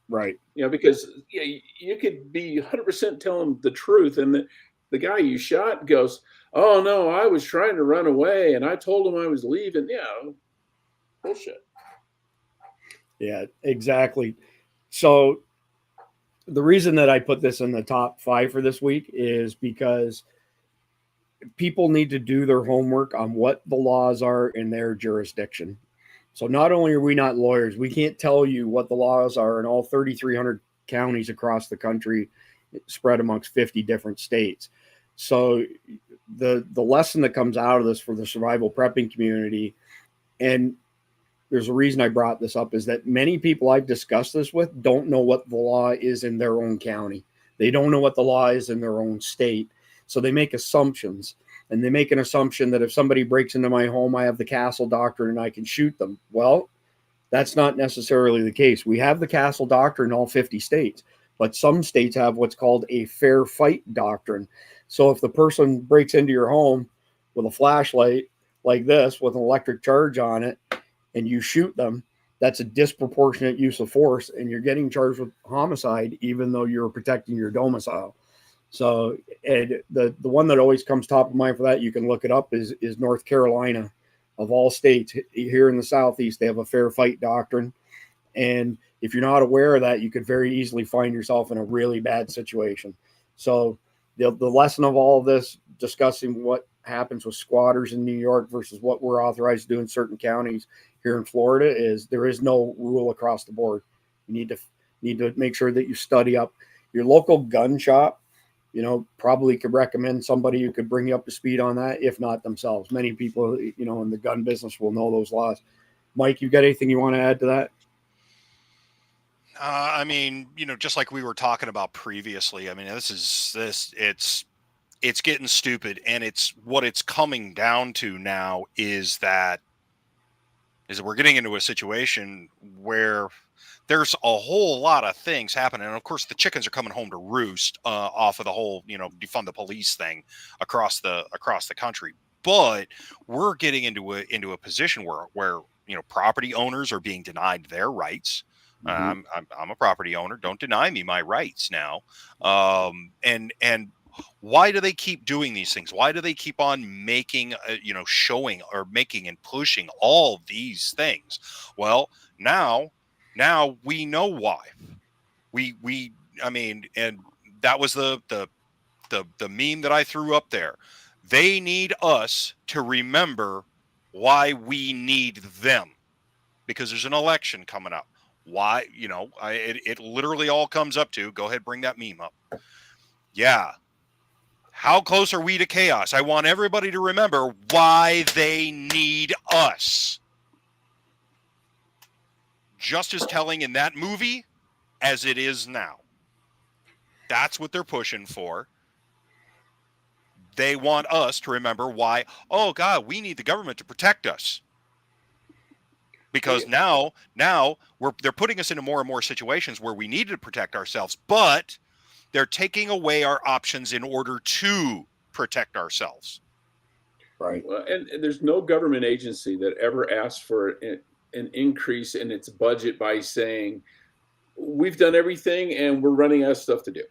Speaker 1: Right.
Speaker 3: Because you could be 100% telling the truth, and the guy you shot goes, "Oh no, I was trying to run away, and I told him I was leaving." Yeah, bullshit.
Speaker 1: Yeah, exactly. So the reason that I put this in the top 5 for this week is because people need to do their homework on what the laws are in their jurisdiction. So not only are we not lawyers, we can't tell you what the laws are in all 3,300 counties across the country, spread amongst 50 different states. So the lesson that comes out of this for the survival prepping community, and there's a reason I brought this up, is that many people I've discussed this with don't know what the law is in their own county. They don't know what the law is in their own state. So they make assumptions. And they make an assumption that if somebody breaks into my home, I have the castle doctrine and I can shoot them. Well, that's not necessarily the case. We have the castle doctrine in all 50 states, but some states have what's called a fair fight doctrine. So if the person breaks into your home with a flashlight like this with an electric charge on it and you shoot them, that's a disproportionate use of force and you're getting charged with homicide even though you're protecting your domicile. So, and the one that always comes top of mind for that, you can look it up, is North Carolina. Of all states here in the Southeast, they have a fair fight doctrine. And if you're not aware of that, you could very easily find yourself in a really bad situation. So the lesson of all of this, discussing what happens with squatters in New York versus what we're authorized to do in certain counties here in Florida, is there is no rule across the board. You need to make sure that you study up your local gun shop. Probably could recommend somebody who could bring you up to speed on that, if not themselves. Many people, in the gun business will know those laws. Mike, you got anything you want to add to that?
Speaker 2: I mean, just like we were talking about previously, I mean, it's getting stupid, and what it's coming down to now is that we're getting into a situation where there's a whole lot of things happening. And of course, the chickens are coming home to roost off of the whole, defund the police thing across the country. But we're getting into a position where property owners are being denied their rights. I'm a property owner. Don't deny me my rights now. And why do they keep doing these things? Why do they keep on making, showing or making and pushing all these things? Well, now we know why. I mean, and that was the meme that I threw up there. They need us to remember why we need them, because there's an election coming up. Why, it literally all comes up to, go ahead, bring that meme up. Yeah. How close are we to chaos? I want everybody to remember why they need us. Just as telling in that movie as it is now. That's what they're pushing for. They want us to remember why, oh God, we need the government to protect us. Because now they're putting us into more and more situations where we need to protect ourselves, but they're taking away our options in order to protect ourselves.
Speaker 1: Right.
Speaker 3: Well, and there's no government agency that ever asked for an increase in its budget by saying, we've done everything and we're running out of stuff to do,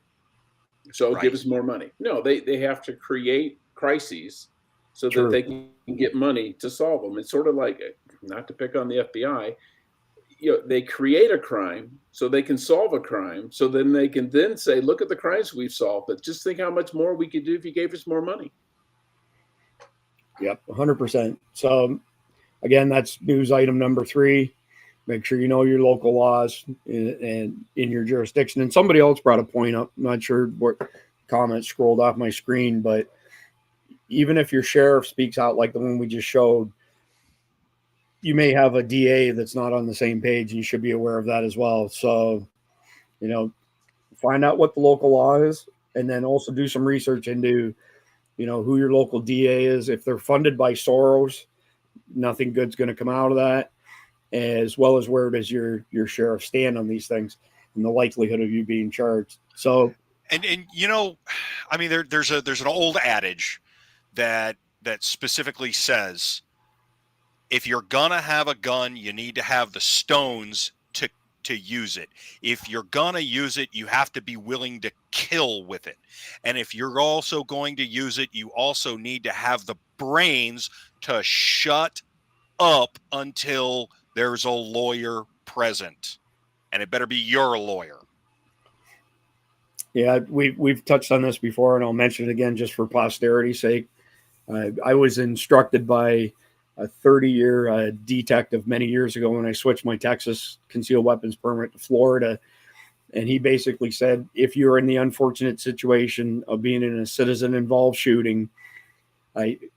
Speaker 3: so give us more money. No, they have to create crises so that they can get money to solve them. It's sort of like, not to pick on the FBI, they create a crime so they can solve a crime, so then they can then say, look at the crimes we've solved, but just think how much more we could do if you gave us more money.
Speaker 1: Yep, 100%. So again, that's news item number 3. Make sure you know your local laws and in your jurisdiction. And somebody else brought a point up. I'm not sure what comment scrolled off my screen, but even if your sheriff speaks out like the one we just showed, you may have a DA that's not on the same page, and you should be aware of that as well. So, find out what the local law is, and then also do some research into, who your local DA is. If they're funded by Soros, nothing good's going to come out of that, as well as where does your sheriff stand on these things and the likelihood of you being charged. So,
Speaker 2: and I mean, there's an old adage that specifically says, if you're gonna have a gun, you need to have the stones to use it. If you're gonna use it, you have to be willing to kill with it. And if you're also going to use it, you also need to have the brains to shut up until there's a lawyer present. And it better be your lawyer.
Speaker 1: Yeah, we've touched on this before, and I'll mention it again just for posterity's sake. I was instructed by a 30-year detective many years ago when I switched my Texas concealed weapons permit to Florida. And he basically said, if you're in the unfortunate situation of being in a citizen-involved shooting,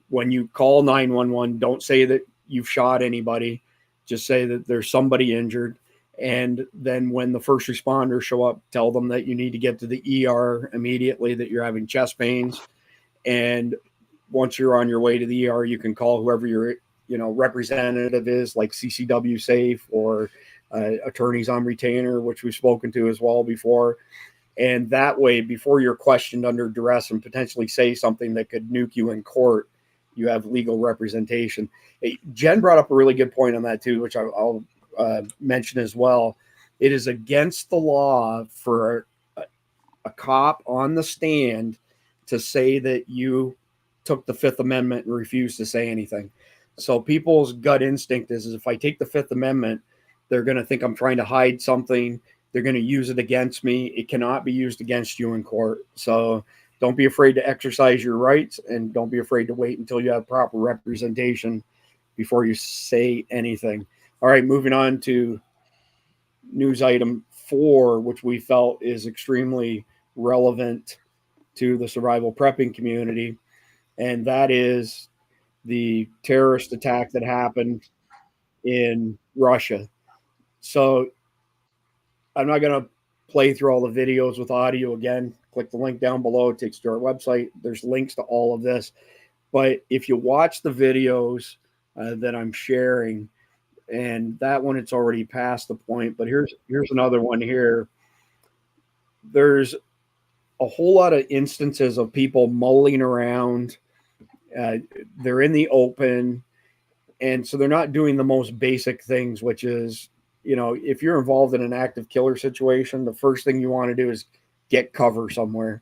Speaker 1: when you call 911, don't say that you've shot anybody. Just say that there's somebody injured. And then when the first responders show up, tell them that you need to get to the ER immediately, that you're having chest pains. And once you're on your way to the ER, you can call whoever your representative is, like CCW Safe or attorneys on retainer, which we've spoken to as well before. And that way, before you're questioned under duress and potentially say something that could nuke you in court, you have legal representation. Jen brought up a really good point on that too, which I'll mention as well. It is against the law for a cop on the stand to say that you took the Fifth Amendment and refused to say anything. So people's gut instinct is if I take the Fifth Amendment They're going to think I'm trying to hide something. They're going to use it against me. It cannot be used against you in court. So don't be afraid to exercise your rights, and don't be afraid to wait until you have proper representation before you say anything. All right, moving on to news item 4, which we felt is extremely relevant to the survival prepping community, and that is the terrorist attack that happened in Russia. So I'm not going to play through all the videos with audio again. Click the link down below. It takes you to our website. There's links to all of this. But if you watch the videos that I'm sharing, and that one, it's already past the point, but here's another one here. There's a whole lot of instances of people mulling around. They're in the open, and so they're not doing the most basic things, which is, if you're involved in an active killer situation, the first thing you want to do is get cover somewhere,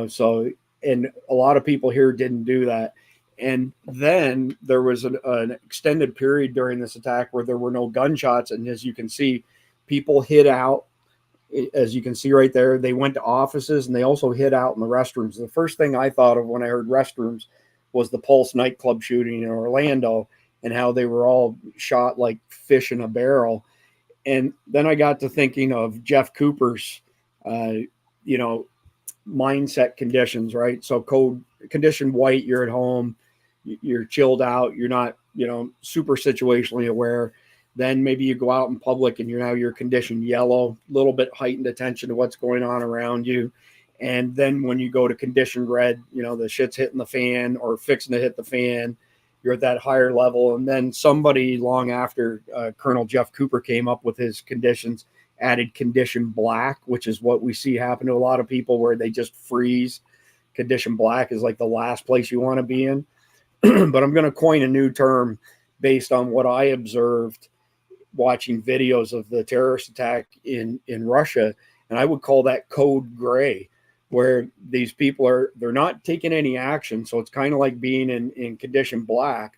Speaker 1: so, and a lot of people here didn't do that. And then there was an extended period during this attack where there were no gunshots. And as you can see, people hid out. As you can see right there, they went to offices, and they also hid out in the restrooms. The first thing I thought of when I heard restrooms was the Pulse nightclub shooting in Orlando, and how they were all shot like fish in a barrel. And then I got to thinking of Jeff Cooper's, mindset conditions, right? So code condition white, you're at home, you're chilled out, you're not, super situationally aware. Then maybe you go out in public and you're conditioned yellow, a little bit heightened attention to what's going on around you. And then when you go to condition red, the shit's hitting the fan or fixing to hit the fan, you're at that higher level. And then somebody long after Colonel Jeff Cooper came up with his conditions, added condition black, which is what we see happen to a lot of people where they just freeze. Condition black is like the last place you want to be in. But I'm going to coin a new term based on what I observed watching videos of the terrorist attack in Russia. And I would call that code gray, where these people they're not taking any action. So it's kind of like being in condition black,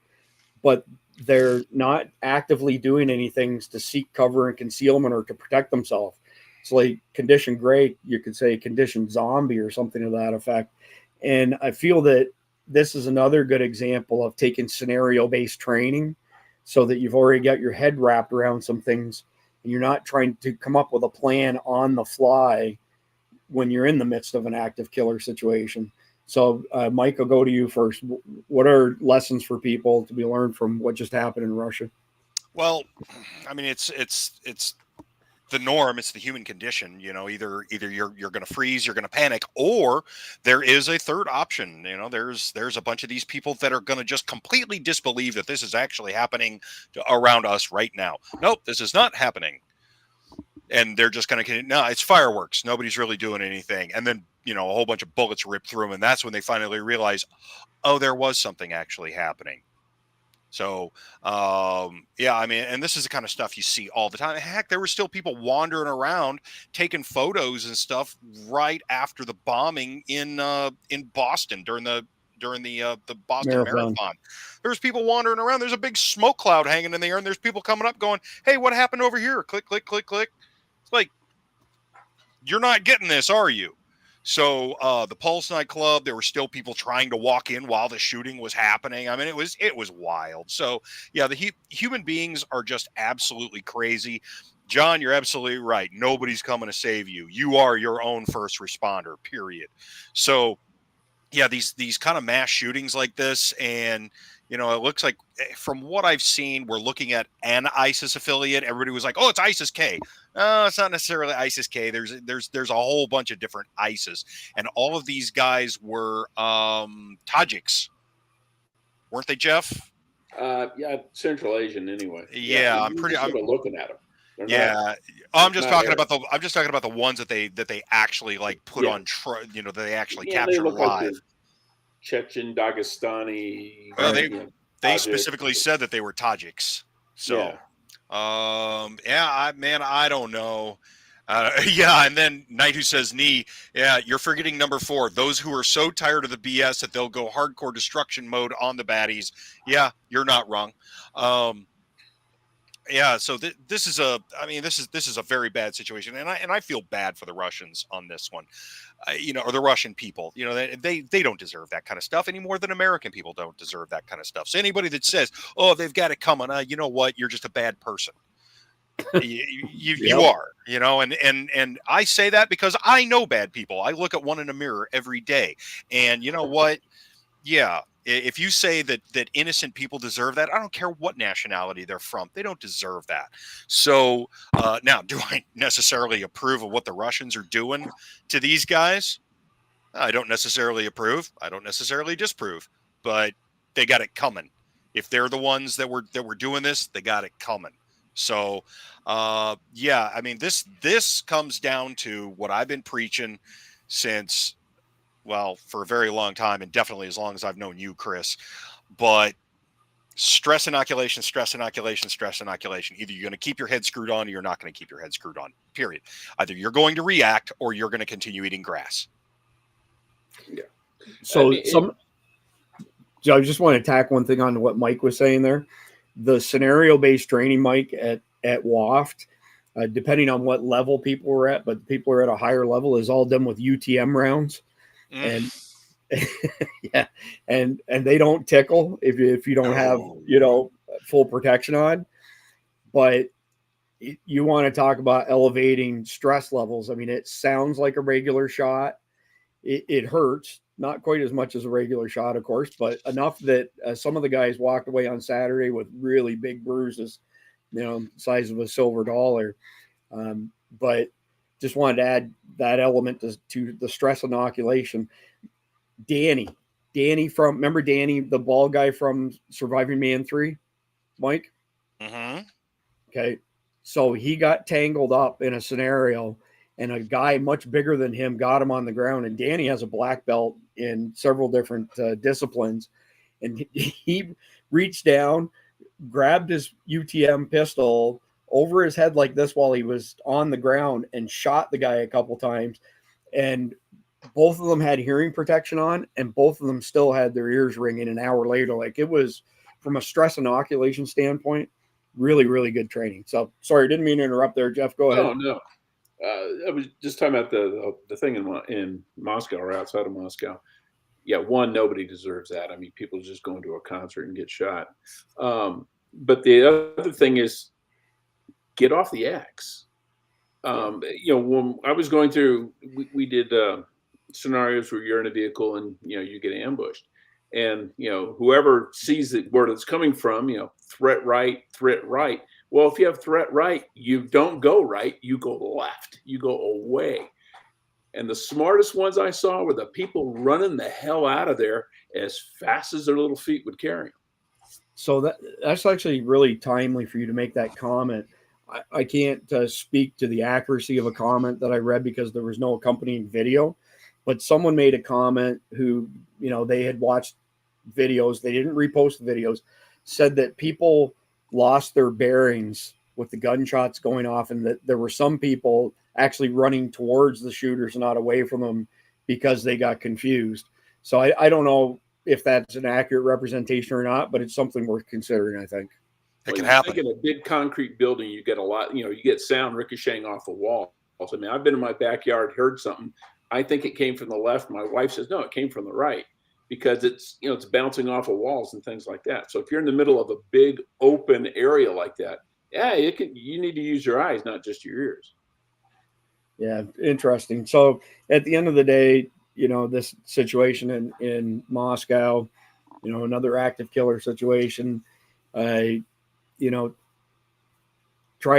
Speaker 1: but they're not actively doing anything to seek cover and concealment or to protect themselves. It's like condition gray, you could say condition zombie or something to that effect. And I feel that this is another good example of taking scenario-based training so that you've already got your head wrapped around some things, and you're not trying to come up with a plan on the fly when you're in the midst of an active killer situation. So, Mike, I'll go to you first. What are lessons for people to be learned from what just happened in Russia?
Speaker 2: Well, I mean, it's the norm. It's the human condition. Either you're going to freeze, you're going to panic, or there is a third option. There's a bunch of these people that are going to just completely disbelieve that this is actually happening around us right now. Nope, this is not happening. And they're just going to, no, it's fireworks. Nobody's really doing anything. And then, a whole bunch of bullets rip through them. And that's when they finally realize, oh, there was something actually happening. So, yeah, I mean, and this is the kind of stuff you see all the time. Heck, there were still people wandering around taking photos and stuff right after the bombing in Boston during the Boston Marathon. There's people wandering around. There's a big smoke cloud hanging in the air, and there's people coming up going, hey, what happened over here? Click, click, click, click. It's like, you're not getting this, are you? So the Pulse nightclub, there were still people trying to walk in while the shooting was happening. I mean, it was wild. So yeah, the human beings are just absolutely crazy. John, you're absolutely right. Nobody's coming to save you. You are your own first responder, period. So yeah, these kind of mass shootings like this, and it looks like from what I've seen, we're looking at an ISIS affiliate. Everybody was like, "Oh, it's ISIS-K." It's not necessarily ISIS-K. There's a whole bunch of different ISIS, and all of these guys were Tajiks, weren't they, Jeff?
Speaker 3: Yeah, Central Asian anyway.
Speaker 2: Yeah, I'm
Speaker 3: looking at them.
Speaker 2: I'm just talking about the ones that they actually like put on. That they actually captured alive. Like
Speaker 3: Chechen, Dagestani.
Speaker 2: Well, they specifically said that they were Tajiks. So, I don't know. And then Knight Who Says Knee. Yeah, you're forgetting number 4. Those who are so tired of the BS that they'll go hardcore destruction mode on the baddies. Yeah, you're not wrong. Yeah, so this is a, I mean, this is a very bad situation, and I feel bad for the Russians on this one, or the Russian people. They don't deserve that kind of stuff any more than American people don't deserve that kind of stuff. So anybody that says, "Oh, they've got it coming," you know what? You're just a bad person. You
Speaker 1: Yep.
Speaker 2: are, and I say that because I know bad people. I look at one in a mirror every day, and you know what? Yeah, if you say that innocent people deserve that, I don't care what nationality they're from. They don't deserve that. So now, do I necessarily approve of what the Russians are doing to these guys? I don't necessarily approve. I don't necessarily disprove, but they got it coming. If they're the ones that were doing this, they got it coming. So, yeah, I mean, this comes down to what I've been preaching since, well, for a very long time, and definitely as long as I've known you, Chris. But stress inoculation, stress inoculation, stress inoculation. Either you're going to keep your head screwed on, or you're not going to keep your head screwed on. Period. Either you're going to react, or you're going to continue eating grass.
Speaker 3: Yeah.
Speaker 1: So
Speaker 3: I mean,
Speaker 1: I just want to tack one thing on what Mike was saying there. The scenario-based training, Mike, at WAFT, depending on what level people were at, but people are at a higher level, is all done with UTM rounds. And yeah, and they don't tickle if you don't have full protection on. But you want to talk about elevating stress levels. I mean, it sounds like a regular shot. It hurts, not quite as much as a regular shot, of course, but enough that some of the guys walked away on Saturday with really big bruises, size of a silver dollar. But just wanted to add that element to the stress inoculation. Danny remember Danny, the bald guy from Surviving Man 3, Mike?
Speaker 2: Mm-hmm.
Speaker 1: Okay. So he got tangled up in a scenario, and a guy much bigger than him got him on the ground. And Danny has a black belt in several different disciplines. And he reached down, grabbed his UTM pistol over his head like this while he was on the ground, and shot the guy a couple times. And both of them had hearing protection on, and both of them still had their ears ringing an hour later. Like, it was, from a stress inoculation standpoint, really, really good training. So sorry, didn't mean to interrupt there, Jeff. Go ahead.
Speaker 3: no. I was just talking about the thing in Moscow or outside of Moscow. Yeah, nobody deserves that. I mean, people just go into a concert and get shot. But the other thing is, get off the X. When I was going through, we did scenarios where you're in a vehicle and you get ambushed, and whoever sees where it's coming from, threat right. Well, if you have threat right, you don't go right, you go left, you go away. And the smartest ones I saw were the people running the hell out of there as fast as their little feet would carry them.
Speaker 1: So that's actually really timely for you to make that comment. I can't speak to the accuracy of a comment that I read because there was no accompanying video, but someone made a comment who, they had watched videos, they didn't repost the videos, said that people lost their bearings with the gunshots going off, and that there were some people actually running towards the shooters, not away from them, because they got confused. So I don't know if that's an accurate representation or not, but it's something worth considering, I think.
Speaker 2: It can happen.
Speaker 3: In a big concrete building, you get a lot, you get sound ricocheting off the walls. I mean, I've been in my backyard, heard something. I think it came from the left. My wife says, no, it came from the right, because it's, it's bouncing off of walls and things like that. So if you're in the middle of a big open area like that, you need to use your eyes, not just your ears.
Speaker 1: Yeah, interesting. So at the end of the day, this situation in Moscow, another active killer situation, try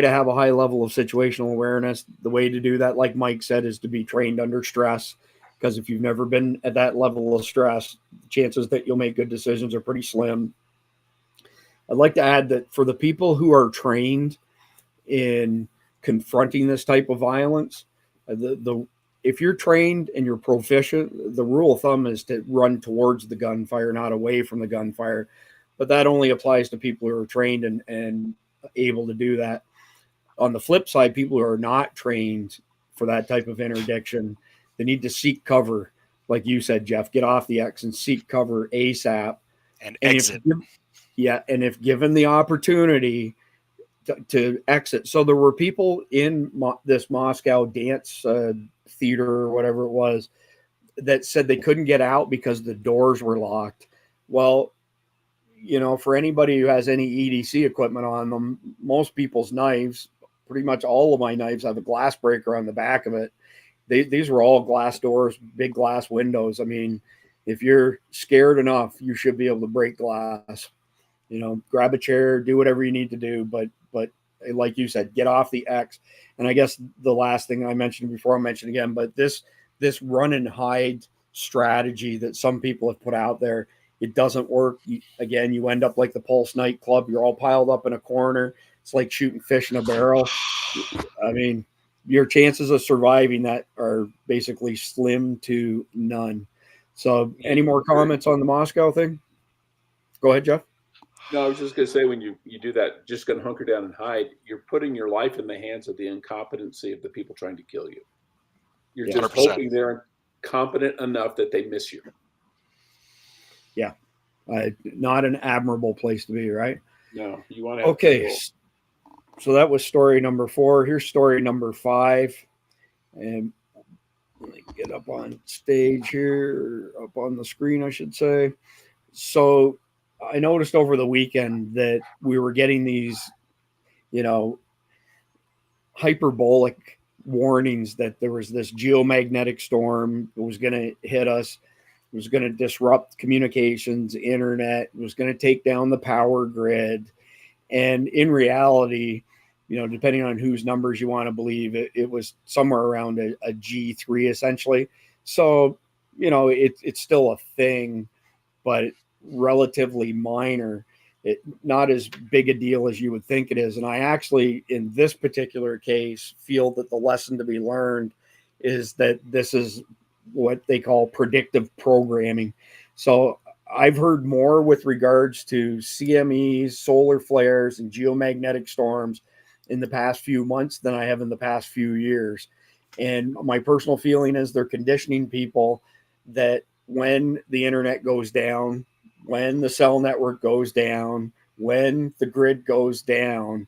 Speaker 1: to have a high level of situational awareness. The way to do that, like Mike said, is to be trained under stress, because if you've never been at that level of stress, the chances that you'll make good decisions are pretty slim. I'd like to add that for the people who are trained in confronting this type of violence, if you're trained and you're proficient, the rule of thumb is to run towards the gunfire, not away from the gunfire. But that only applies to people who are trained and able to do that. On the flip side, people who are not trained for that type of interdiction, they need to seek cover. Like you said, Jeff, get off the X and seek cover ASAP.
Speaker 2: And exit.
Speaker 1: And if given the opportunity to exit. So there were people in this Moscow dance theater or whatever it was that said they couldn't get out because the doors were locked. Well, for anybody who has any EDC equipment on them, most people's knives, pretty much all of my knives, have a glass breaker on the back of it. These were all glass doors, big glass windows. I mean, if you're scared enough, you should be able to break glass. Grab a chair, do whatever you need to do, but like you said, get off the X. And I guess the last thing I mentioned before, I mention again, but this run and hide strategy that some people have put out there, it doesn't work. You end up like the Pulse nightclub. You're all piled up in a corner. It's like shooting fish in a barrel. I mean, your chances of surviving that are basically slim to none. So any more comments on the Moscow thing? Go ahead, Jeff.
Speaker 3: No, I was just going to say, when you do that, just going to hunker down and hide, you're putting your life in the hands of the incompetency of the people trying to kill you. You're just
Speaker 2: 100%.
Speaker 3: hoping they're competent enough that they miss you.
Speaker 1: Yeah. Not an admirable place to be, right?
Speaker 3: No, you want to have
Speaker 1: okay.
Speaker 3: control.
Speaker 1: So that was story number 4. Here's story number 5. And let me get up on stage here, up on the screen, I should say. So I noticed over the weekend that we were getting these, hyperbolic warnings that there was this geomagnetic storm that was going to hit us. It was going to disrupt communications, internet. It was going to take down the power grid. And in reality, depending on whose numbers you want to believe, it was somewhere around a G3 essentially. So, it's still a thing, but relatively minor. Not as big a deal as you would think it is. And I actually, in this particular case, feel that the lesson to be learned is that this is what they call predictive programming. So I've heard more with regards to CMEs, solar flares, and geomagnetic storms in the past few months than I have in the past few years. And my personal feeling is they're conditioning people that when the internet goes down, when the cell network goes down, when the grid goes down,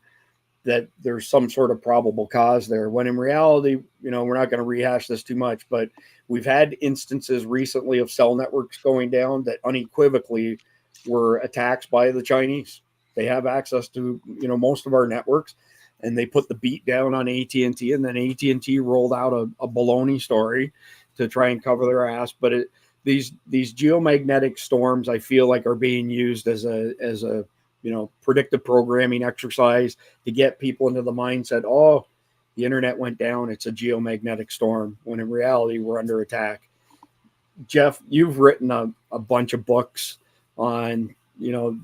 Speaker 1: that there's some sort of probable cause there. When in reality, we're not going to rehash this too much, but we've had instances recently of cell networks going down that unequivocally were attacks by the Chinese. They have access to, most of our networks, and they put the beat down on AT&T, and then AT&T rolled out a baloney story to try and cover their ass. But these geomagnetic storms, I feel like, are being used as a predictive programming exercise to get people into the mindset, oh, the internet went down, it's a geomagnetic storm, when in reality we're under attack. Jeff, you've written a bunch of books on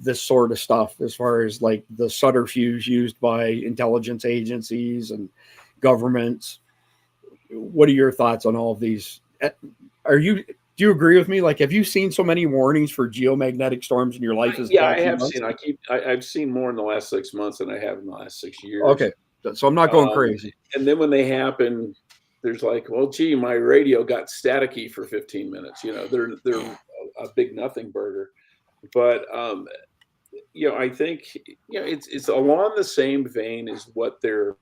Speaker 1: this sort of stuff, as far as like the subterfuge used by intelligence agencies and governments. What are your thoughts on all of these? Do you agree with me? Like, have you seen so many warnings for geomagnetic storms in your life?
Speaker 3: I have seen. I've seen more in the last 6 months than I have in the last 6 years.
Speaker 1: Okay, so I'm not going crazy.
Speaker 3: And then when they happen, there's like, well, gee, my radio got staticky for 15 minutes. They're a big nothing burger. But I think it's along the same vein as what they're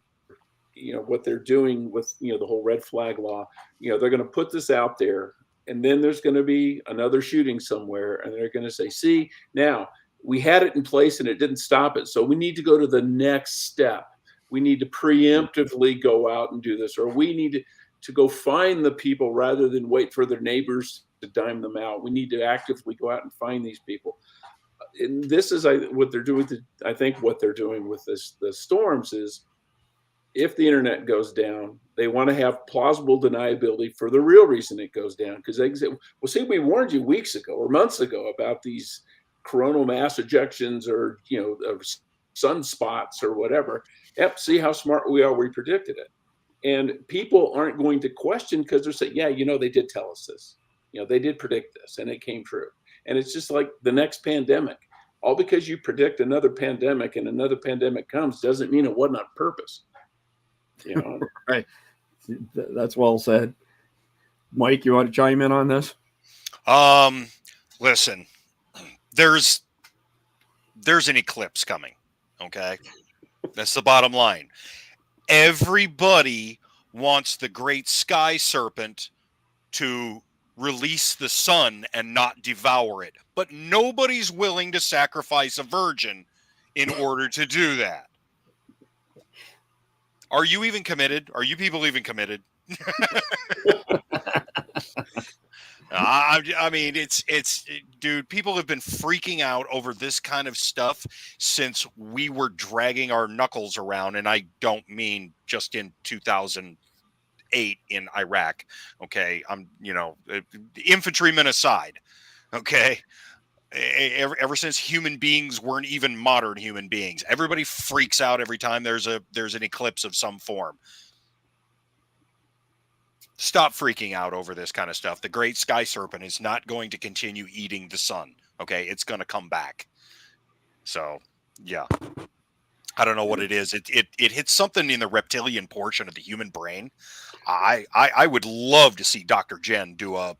Speaker 3: doing with the whole red flag law. They're going to put this out there. And then there's going to be another shooting somewhere, and they're going to say, see, now we had it in place and it didn't stop it. So we need to go to the next step. We need to preemptively go out and do this, or we need to go find the people rather than wait for their neighbors to dime them out. We need to actively go out and find these people. And this is what they're doing. I think what they're doing with the storms is, if the internet goes down, they want to have plausible deniability for the real reason it goes down. Because they say, well, see, we warned you weeks ago or months ago about these coronal mass ejections or, sunspots or whatever. Yep, see how smart we are. We predicted it. And people aren't going to question, because they're saying, yeah, they did tell us this. They did predict this and it came true. And it's just like the next pandemic. All because you predict another pandemic and another pandemic comes doesn't mean it wasn't on purpose.
Speaker 1: Right. That's well said. Mike, you want to chime in on this?
Speaker 2: Listen, there's an eclipse coming. Okay. That's the bottom line. Everybody wants the great sky serpent to release the sun and not devour it. But nobody's willing to sacrifice a virgin in order to do that. Are you even committed? Are you people even committed? I mean, dude, people have been freaking out over this kind of stuff since we were dragging our knuckles around. And I don't mean just in 2008 in Iraq. Okay. Infantrymen aside. Okay. Ever since human beings weren't even modern human beings, everybody freaks out every time there's an eclipse of some form. Stop freaking out over this kind of stuff. The great sky serpent is not going to continue eating the sun. Okay. It's going to come back. So yeah, I don't know what it is. It hits something in the reptilian portion of the human brain. I would love to see Dr. Jen do a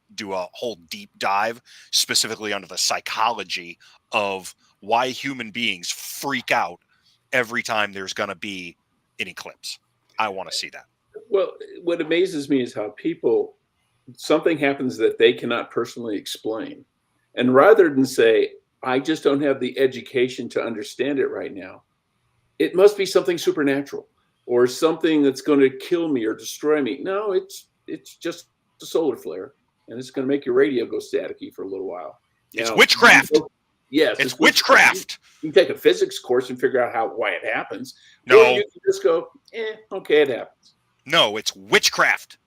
Speaker 2: whole deep dive specifically onto the psychology of why human beings freak out every time there's going to be an eclipse. I want to see that.
Speaker 3: Well, what amazes me is how something happens that they cannot personally explain. And rather than say, I just don't have the education to understand it right now, it must be something supernatural or something that's going to kill me or destroy me. No, it's just a solar flare, and it's going to make your radio go staticky for a little while.
Speaker 2: It's witchcraft.
Speaker 3: Yes,
Speaker 2: it's witchcraft.
Speaker 3: You can take a physics course and figure out why it happens.
Speaker 2: No,
Speaker 3: or you can just go, okay, it happens.
Speaker 2: No, it's witchcraft.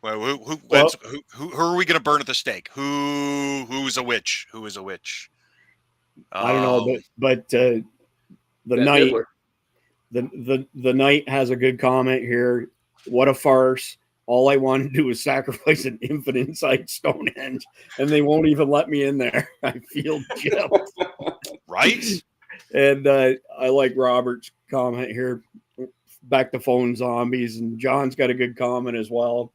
Speaker 2: Well, who are we going to burn at the stake? Who's a witch? Who is a witch?
Speaker 1: I don't know, but the knight, the knight has a good comment here. What a farce! All I want to do is sacrifice an infant inside Stonehenge, and they won't even let me in there. I feel jealous.
Speaker 2: Right?
Speaker 1: And I like Robert's comment here. Back to phone zombies, and John's got a good comment as well.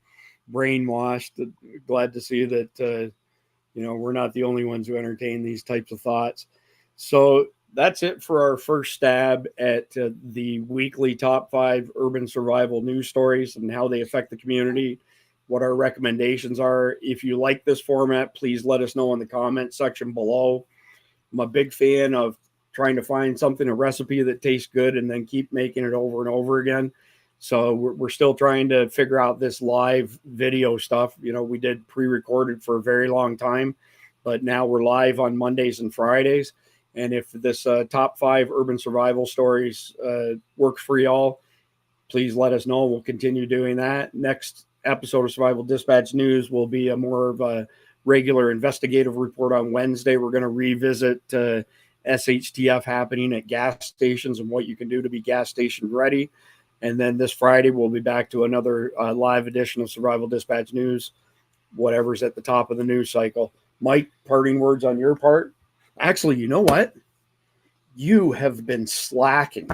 Speaker 1: Brainwashed. Glad to see that we're not the only ones who entertain these types of thoughts. So that's it for our first stab at the weekly top 5 urban survival news stories and how they affect the community, what our recommendations are. If you like this format, please let us know in the comment section below. I'm a big fan of trying to find a recipe that tastes good and then keep making it over and over again. So we're still trying to figure out this live video stuff. We did pre-recorded for a very long time, but now we're live on Mondays and Fridays. And if this top 5 urban survival stories works for y'all, please let us know. We'll continue doing that. Next episode of Survival Dispatch News will be a more of a regular investigative report on Wednesday. We're going to revisit SHTF happening at gas stations and what you can do to be gas station ready. And then this Friday, we'll be back to another live edition of Survival Dispatch News, whatever's at the top of the news cycle. Mike, parting words on your part? Actually, you know what? You have been slacking.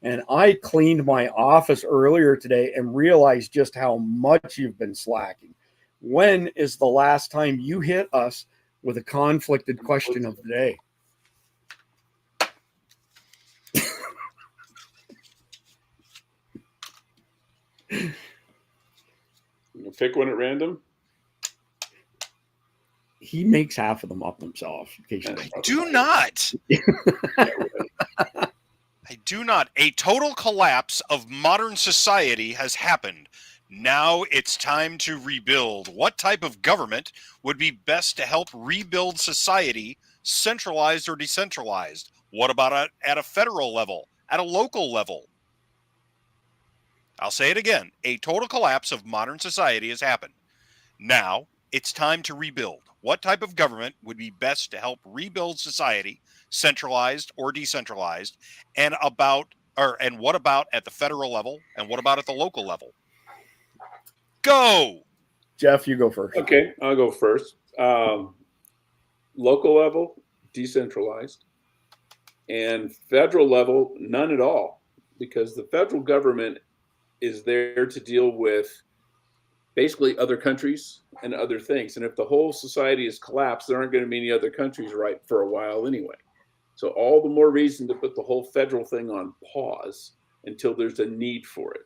Speaker 1: And I cleaned my office earlier today and realized just how much you've been slacking. When is the last time you hit us with a conflicted question of the day?
Speaker 3: Pick one at random.
Speaker 1: He makes half of them up himself.
Speaker 2: I do not. I do not. A total collapse of modern society has happened. Now it's time to rebuild. What type of government would be best to help rebuild society, centralized or decentralized? What about at a federal level, at a local level? I'll say it again. A total collapse of modern society has happened. Now it's time to rebuild. What type of government would be best to help rebuild society, centralized or decentralized? And what about at the federal level? And what about at the local level? Go!
Speaker 1: Jeff, you go first.
Speaker 3: Okay, I'll go first. Local level, decentralized. And federal level, none at all. Because the federal government is there to deal with basically other countries and other things. And if the whole society is collapsed, there aren't going to be any other countries right for a while anyway. So all the more reason to put the whole federal thing on pause until there's a need for it.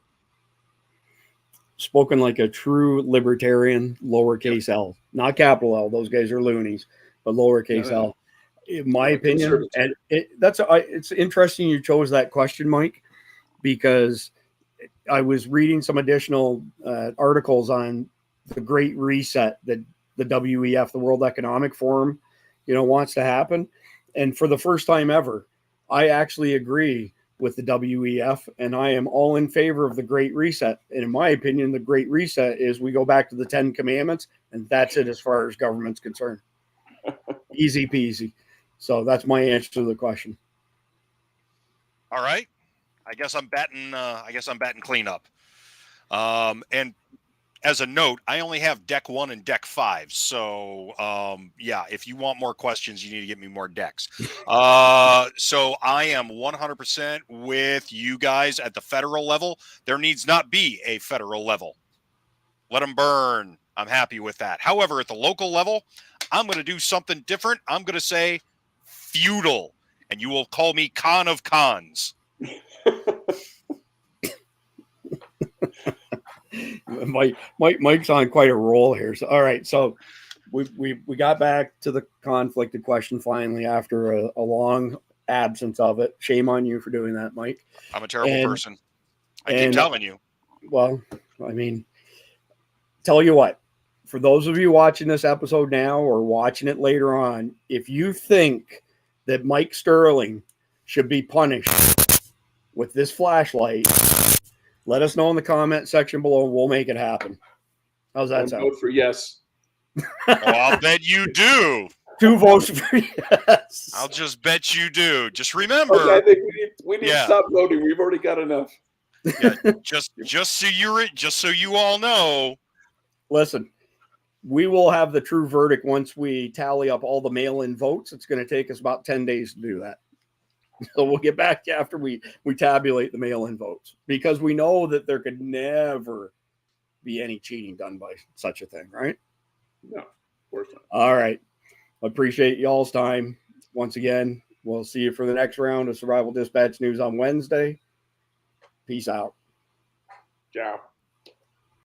Speaker 1: Spoken like a true libertarian, lowercase L, not capital L. Those guys are loonies, but lowercase
Speaker 3: No.
Speaker 1: L. In my
Speaker 3: Like
Speaker 1: opinion, and it's interesting you chose that question, Mike, because I was reading some additional articles on the Great Reset that the WEF, the World Economic Forum, wants to happen, and for the first time ever, I actually agree with the WEF, and I am all in favor of the Great Reset. And in my opinion, the Great Reset is we go back to the 10 Commandments, and that's it as far as government's concerned. Easy peasy. So that's my answer to the question.
Speaker 2: All right. I guess I'm batting cleanup. And as a note, I only have deck 1 and deck 5. So yeah, if you want more questions, you need to get me more decks. So I am 100% with you guys at the federal level. There needs not be a federal level. Let them burn. I'm happy with that. However, at the local level, I'm going to do something different. I'm going to say feudal, and you will call me Khan of Khans.
Speaker 1: Mike's on quite a roll here. So, all right. So we got back to the conflicted question finally after a long absence of it. Shame on you for doing that, Mike.
Speaker 2: I'm a terrible person. I keep telling you.
Speaker 1: Well, I mean, tell you what, for those of you watching this episode now or watching it later on, if you think that Mike Sterling should be punished with this flashlight, let us know in the comment section below. We'll make it happen. How's that sound?
Speaker 3: Vote for yes.
Speaker 2: Oh, I'll bet you do.
Speaker 1: 2 votes for yes.
Speaker 2: I'll just bet you do. Just remember.
Speaker 3: Okay, I think we need to stop voting. We've already got enough.
Speaker 2: Yeah, just so you all know.
Speaker 1: Listen, we will have the true verdict once we tally up all the mail-in votes. It's going to take us about 10 days to do that. So we'll get back to after we tabulate the mail-in votes, because we know that there could never be any cheating done by such a thing, right?
Speaker 3: No, of course not.
Speaker 1: All right. Appreciate y'all's time. Once again, we'll see you for the next round of Survival Dispatch News on Wednesday. Peace out.
Speaker 3: Ciao.